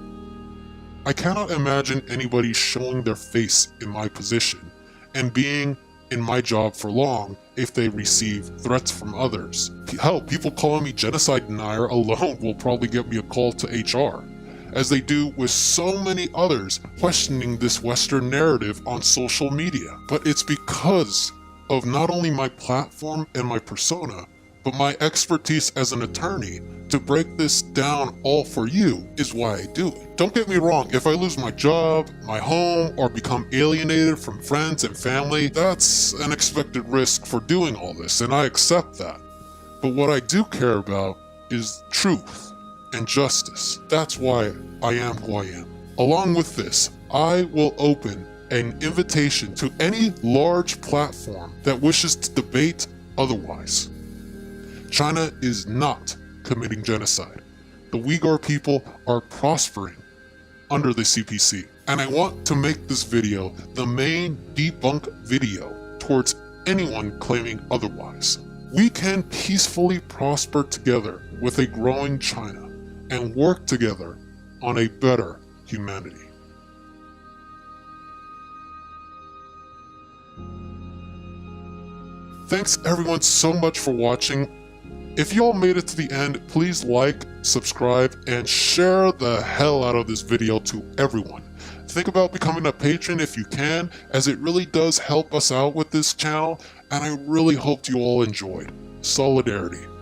I cannot imagine anybody showing their face in my position and being in my job for long if they receive threats from others. Hell, people calling me genocide denier alone will probably get me a call to HR, as they do with so many others questioning this Western narrative on social media. But it's because of not only my platform and my persona, but my expertise as an attorney to break this down all for you is why I do it. Don't get me wrong, if I lose my job, my home, or become alienated from friends and family, that's an expected risk for doing all this, and I accept that. But what I do care about is truth and justice. That's why I am who I am. Along with this, I will open an invitation to any large platform that wishes to debate otherwise. China is not committing genocide. The Uyghur people are prospering under the CPC. And I want to make this video the main debunk video towards anyone claiming otherwise. We can peacefully prosper together with a growing China and work together on a better humanity. Thanks everyone so much for watching. If you all made it to the end, please like, subscribe, and share the hell out of this video to everyone. think about becoming a patron if you can, as it really does help us out with this channel, and I really hoped you all enjoyed. Solidarity.